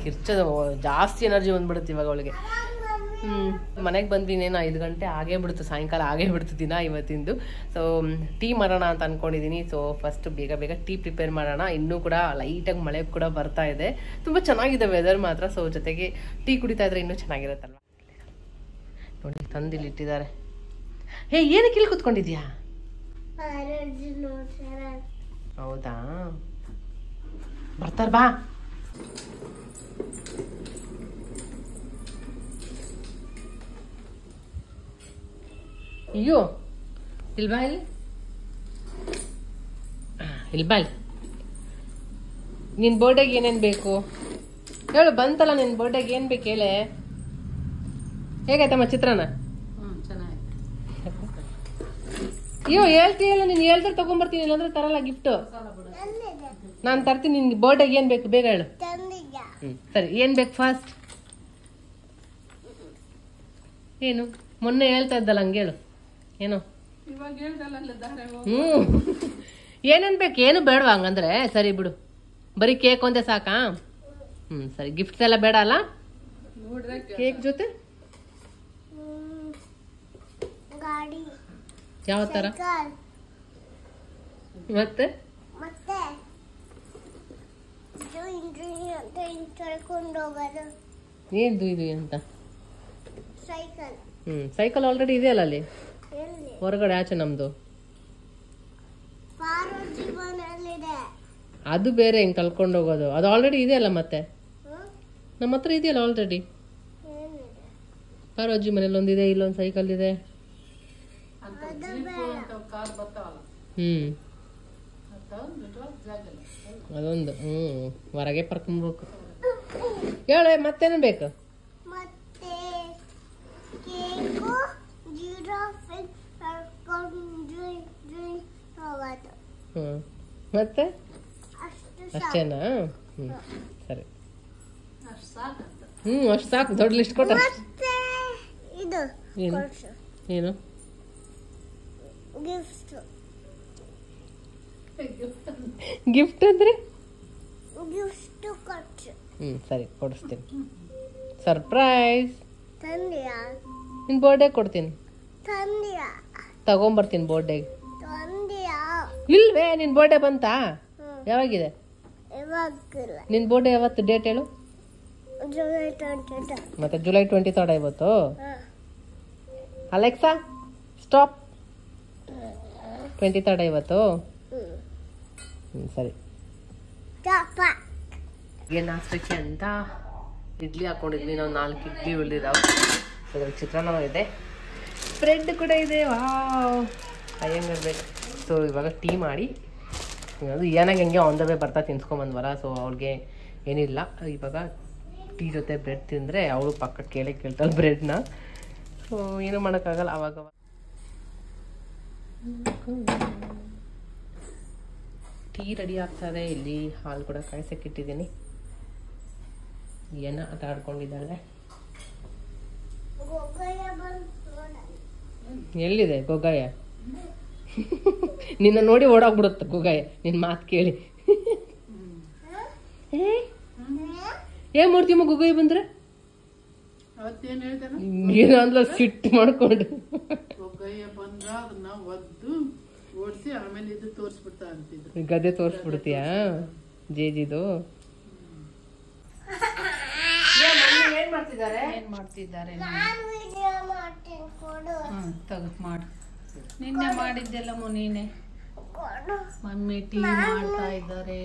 ಕಿರ್ಚೋದು ಜಾಸ್ತಿ ಎನರ್ಜಿ ಬಂದ್ಬಿಡುತ್ತೆ ಇವಾಗ ಅವಳಿಗೆ. ಮನೆಗೆ ಬಂದ್ವಿ ಇನ್ನೇನು 5 ಗಂಟೆ ಆಗೇ ಬಿಡ್ತು, ಸಾಯಂಕಾಲ ಆಗೇ ಬಿಡ್ತು ದಿನ ಇವತ್ತಿಂದು. ಸೊ ಟೀ ಮಾಡೋಣ ಅಂತ ಅಂದ್ಕೊಂಡಿದ್ದೀನಿ. ಸೊ ಫಸ್ಟ್ ಬೇಗ ಟೀ ಪ್ರಿಪೇರ್ ಮಾಡೋಣ. ಇನ್ನೂ ಕೂಡ ಲೈಟಾಗಿ ಮಳೆ ಕೂಡ ಬರ್ತಾ ಇದೆ, ತುಂಬ ಚೆನ್ನಾಗಿದೆ ವೆದರ್ ಮಾತ್ರ. ಸೊ ಜೊತೆಗೆ ಟೀ ಕುಡಿತಾ ಇದ್ರೆ ಇನ್ನೂ ಚೆನ್ನಾಗಿರುತ್ತಲ್ವ. ನೋಡಿ ತಂದಿಲ್ಲಿ ಇಟ್ಟಿದ್ದಾರೆ. ಹೇ ಏನಕ್ಕೆ ಇಲ್ಲಿ ಕೂತ್ಕೊಂಡಿದ್ಯಾ? ಹೌದಾ, ಬರ್ತಾರ ಬಾ. ಅಯ್ಯೋ ಇಲ್ಬಾ, ಇಲ್ಲಿ ನಿನ್ನ ಬರ್ಡೇಗೆ ಏನೇನು ಬೇಕು ಹೇಳು. ಬಂತಲ್ಲ ನಿನ್ನ ಬರ್ಡೇಗೆ ಏನು ಬೇಕು ಹೇಳೆ. ಹೇಗಾಯ್ತಮ್ಮ ಚಿತ್ರಾನ್ನ? ಅಯ್ಯೋ ಹೇಳ್ತೀಯಲ್ಲ, ನೀನು ಹೇಳ್ತಾರೆ ತಗೊಂಬರ್ತೀನಿ, ಇಲ್ಲಾಂದ್ರೆ ತರಲ್ಲ ಗಿಫ್ಟು. ನಾನು ತರ್ತೀನಿ. ನಿನ್ಗೆ ಬರ್ಡೇಗೆ ಏನು ಬೇಕು ಬೇಗ ಹೇಳು. ಸರಿ, ಏನು ಬೇಕು ಫಾಸ್ಟ್? ಏನು ಮೊನ್ನೆ ಹೇಳ್ತಾ ಇದ್ದಲ್ಲ ಹಂಗೆ ಹೇಳು. ಏನೋ ಏನೇನು ಬೇಕು? ಏನು ಬೇಡವಾ ಹಂಗಂದ್ರೆ? ಸರಿ ಬಿಡು, ಬರೀ ಕೇಕ್ ಒಂದೇ ಸಾಕಾ? ಸರಿ, ಗಿಫ್ಟ್ಸ್ ಎಲ್ಲ ಬೇಡ ಅಲ್ಲ? ಕೇಕ್ ಜೊತೆ ಗಾಡಿ, ಯಾವ ಥರ? ಸೈಕಲ್, ಮತ್ತೆ ಮತ್ತೆ ಅಂತ ಕರ್ಕೊಂಡು ಹೋಗೋದು ಏನು ಇದು ಅಂತ? ಸೈಕಲ್. ಸೈಕಲ್ ಆಲ್ರೆಡಿ ಇದೆಯಲ್ಲ ಅಲ್ಲಿ ಎಲ್ಲಿ? ಹೊರಗಡೆ ಆಚೆ ನಮ್ದು. ಪಾರೋ ಜೀವನಲ್ಲಿದೆ. ಅದು ಬೇರೆ ಹಿಂಗೆ ಕಲ್ಕೊಂಡು ಹೋಗೋದು, ಅದು ಆಲ್ರೆಡಿ ಇದೆಯಲ್ಲ. ಮತ್ತೆ ಹ್ಮ್? ನಮ್ಮ ಹತ್ರ ಇದೆಯಲ್ಲ ಆಲ್ರೆಡಿ. ಏನಿದೆ? ಪಾರೋಜಿ ಮನೇಲಿ ಒಂದಿದೆ, ಇಲ್ಲೊಂದು ಸೈಕಲ್ ಇದೆ. ಅದು ಬೇಡ. ಅದೊಂದು ಹೊರಗೆ ಪರ್ಕೊಂಬೇಕು. ಹೇಳು ಮತ್ತೇನು ಬೇಕು? ಮತ್ತೆ ಕೇಕು, ಜಿರಾಫೆ ಕರ್ಕೊಂಡು ಹೋಗೋದು. ಮತ್ತೆ ಅಷ್ಟು ಅಷ್ಟೇನಾ? ಸರಿ, ಅಷ್ಟು ಸಾಕು. ದೊಡ್ಡ ಲಿಸ್ಟ್ ಕೊಟ್ಟ. ಮತ್ತೆ ಇದು ಏನು? ಕೊಡ್ಸು. ಏನು ಗಿಫ್ಟ್. ಗಿಫ್ಟ್ ಅಂದ್ರೆ? ಗಿಫ್ಟ್ ಕೊಡ್ಸು. ಸರಿ, ಕೊಡಿಸ್ತೀನಿ. ಸರ್ಪ್ರೈಸ್. ತಂದಿಯಾ? ನಿನ್ನ ಬರ್ಡೇ ಕೊಡ್ತೀನಿ. ತಂದಿಯಾ? ತಗೊಂಬರ್ತೀನಿ ಬರ್ಡೇಗೆ. ತಂದಿಯಾ? ಇಲ್ವೇ? ನಿನ್ನ ಬರ್ಡೇ ಬಂತಾ? ಯಾವಾಗಿದೆ ಇವಾಗಿಲ್ಲ. ನಿನ್ನ ಬರ್ಡೇ ಯಾವತ್ತು? ಡೇಟ್ ಹೇಳು. ಜುಲೈ 23. ಮತ್ತೆ ಜುಲೈ 23 ಇವತ್ತು. Alexa stop. 23 ಇವತ್ತು. ಸರಿ. ಏನು ನಾಷ್ಟಕ್ಕೆ ಅಂತ ಇಡ್ಲಿ ಹಾಕೊಂಡಿದ್ವಿ ನಾವು. 4 ಇಡ್ಲಿ ಉಳಿದಿದ್ದಾವೆ. ಅದ್ರಲ್ಲಿ ಚಿತ್ರಾನ್ನ ಇದೆ, ಬ್ರೆಡ್ ಕೂಡ ಇದೆ. ವಾವ್, ಅಯ್ಯಂಗಿರ್ಬೇಕು. ಸೊ ಇವಾಗ ಟೀ ಮಾಡಿ, ಅದು ಏನಾಗ ಹಂಗೆ ಆನ್ ದ ವೇ ಬರ್ತಾ ತಿನ್ಸ್ಕೊಂಬಂದ್ವಲ್ಲ. ಸೊ ಅವ್ಳಿಗೆ ಏನಿಲ್ಲ, ಇವಾಗ ಟೀ ಜೊತೆ ಬ್ರೆಡ್ ತಿಂದರೆ ಅವಳು ಪಕ್ಕ ಕೇಳ್ತಾಳೆ ಬ್ರೆಡ್ನ. ಸೊ ಏನೂ ಮಾಡೋಕ್ಕಾಗಲ್ಲ. ಅವಾಗ ಟೀ ರೆಡಿ ಆಗ್ತದೆ. ಇಲ್ಲಿ ಹಾಲು ಕೂಡ ಕಾಯಿಸಕ್ಕಿಟ್ಟಿದ್ದೀನಿ. ಏನ ಆಟ ಆಡ್ಕೊಂಡಿದ್ದಾಳೆ. ಎಲ್ಲಿದೆ ಗೊಗ್ಗಾಯ? ನಿನ್ನ ನೋಡಿ ಓಡಾಗ್ಬಿಡುತ್ತೆ ಗೊಗ್ಗಾಯ ನಿನ್ನ ಮಾತು ಕೇಳಿ. ಏನ್ ಮಾಡ್ತೀಮ್ಮ ಗೊಗ್ಗಾಯ ಬಂದ್ರೆ? ಏನು ಅಂದ್ಲ ಸಿಟ್ಟು ಮಾಡ್ಕೊಂಡು. ಗದೆ ತೋರಿಸ್ಬಿಡ್ತೀಯಾ ಜೇಜಿದು? ಏನ್ ಮಾಡ್ತಿದ್ದಾರೆ? ಮಾಡು. ನಿನ್ನೆ ಮಾಡಿದ್ದೆಲ್ಲ ನೀನೆ. ಮಮ್ಮಿ ಟೀ ಮಾಡ್ತಾ ಇದ್ದಾರೆ.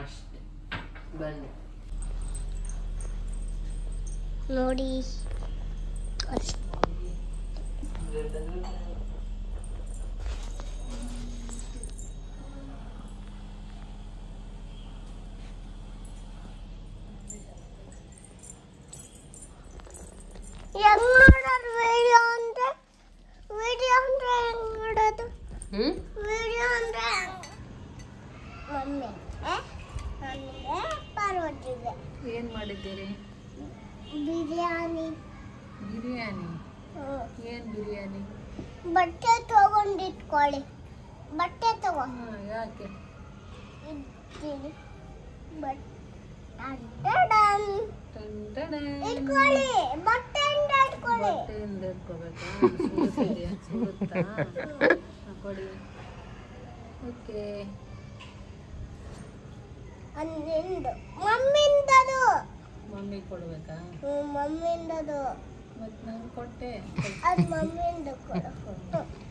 ಅಷ್ಟೇ ಬನ್ನಿ ನೋಡಿ. ವಿಡಿಯೋ ಅಂದ್ರೆ ಹೆಂಗ್ ಮಾಡೋದು? ವಿಡಿಯೋ ಅಂದ್ರೆ ಮಮ್ಮಿ ನನಗೆ ಪಾರ್ವತಿಗೆ ಏನ್ ಮಾಡಿದ್ದೀರಿ? ಬಿರಿಯಾನಿ. ಬಿರಿಯಾನಿ? ಏನ್ ಬಿರಿಯಾನಿ? ಬಟ್ಟೆ ತಗೊಂಡಿಟ್ಕೊಳ್ಳಿ. ಬಟ್ಟೆ ತಗೋ. ಯಾಕೆ? ಇಟ್ಕೊಳ್ಳಿ. ಬಟ್ಟೆಯಿಂದ ಇಟ್ಕೊಳ್ಳಿ. ಬಟ್ಟೆಯಿಂದ ಇಟ್ಕೋಬೇಕಾ? ಸುಡುತ್ತಾ? ಕೊಡಿ. ಓಕೆ. ಅನ್ನಿಂದು ಮಮ್ಮಿಂದದು. ಮಮ್ಮಿ ಕೊಡ್ಬೇಕಾ? ಮಮ್ಮಿಂದದು. ಮತ್ ನಾನು ಕೊಟ್ಟೆ. ಅದು ಮಮ್ಮಿಂದ ಕೊಡು.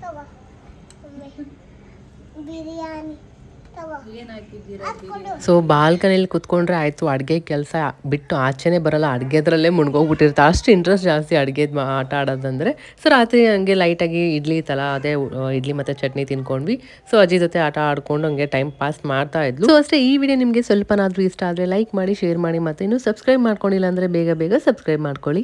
ತಗೋ ಮಮ್ಮಿ. ಬಿರಿಯಾನಿ. ಏನ್ ಹಾಕಿದ್ದೀರಾ ಬಿರಿಯಾನಿ? ಸೊ ಬಾಲ್ಕನಿಲಿ ಕುತ್ಕೊಂಡ್ರೆ ಆಯಿತು, ಅಡುಗೆ ಕೆಲಸ ಬಿಟ್ಟು ಆಚೆನೇ ಬರಲ್ಲ, ಅಡುಗೆದ್ರಲ್ಲೇ ಮುಣ್ಗೋಗ್ಬಿಟ್ಟಿರ್ತಾರೆ. ಅಷ್ಟು ಇಂಟ್ರೆಸ್ಟ್ ಜಾಸ್ತಿ ಅಡುಗೆದು ಆಟ ಆಡೋದಂದರೆ. ಸೊ ರಾತ್ರಿ ಹಂಗೆ ಲೈಟಾಗಿ ಇಡ್ಲಿ ಇತ್ತಲ್ಲ, ಅದೇ ಇಡ್ಲಿ ಮತ್ತು ಚಟ್ನಿ ತಿನ್ಕೊಂಡ್ವಿ. ಸೊ ಅಜ್ಜಿ ಜೊತೆ ಆಟ ಆಡ್ಕೊಂಡು ಹಂಗೆ ಟೈಮ್ ಪಾಸ್ ಮಾಡ್ತಾ ಇದ್ಲು. ಸೊ ಅಷ್ಟೇ, ಈ ವಿಡಿಯೋ ನಿಮಗೆ ಸ್ವಲ್ಪನಾದರೂ ಇಷ್ಟ ಆದರೆ ಲೈಕ್ ಮಾಡಿ, ಶೇರ್ ಮಾಡಿ, ಮತ್ತು ಇನ್ನೂ ಸಬ್ಸ್ಕ್ರೈಬ್ ಮಾಡ್ಕೊಂಡಿಲ್ಲ ಅಂದರೆ ಬೇಗ ಬೇಗ ಸಬ್ಸ್ಕ್ರೈಬ್ ಮಾಡ್ಕೊಳ್ಳಿ.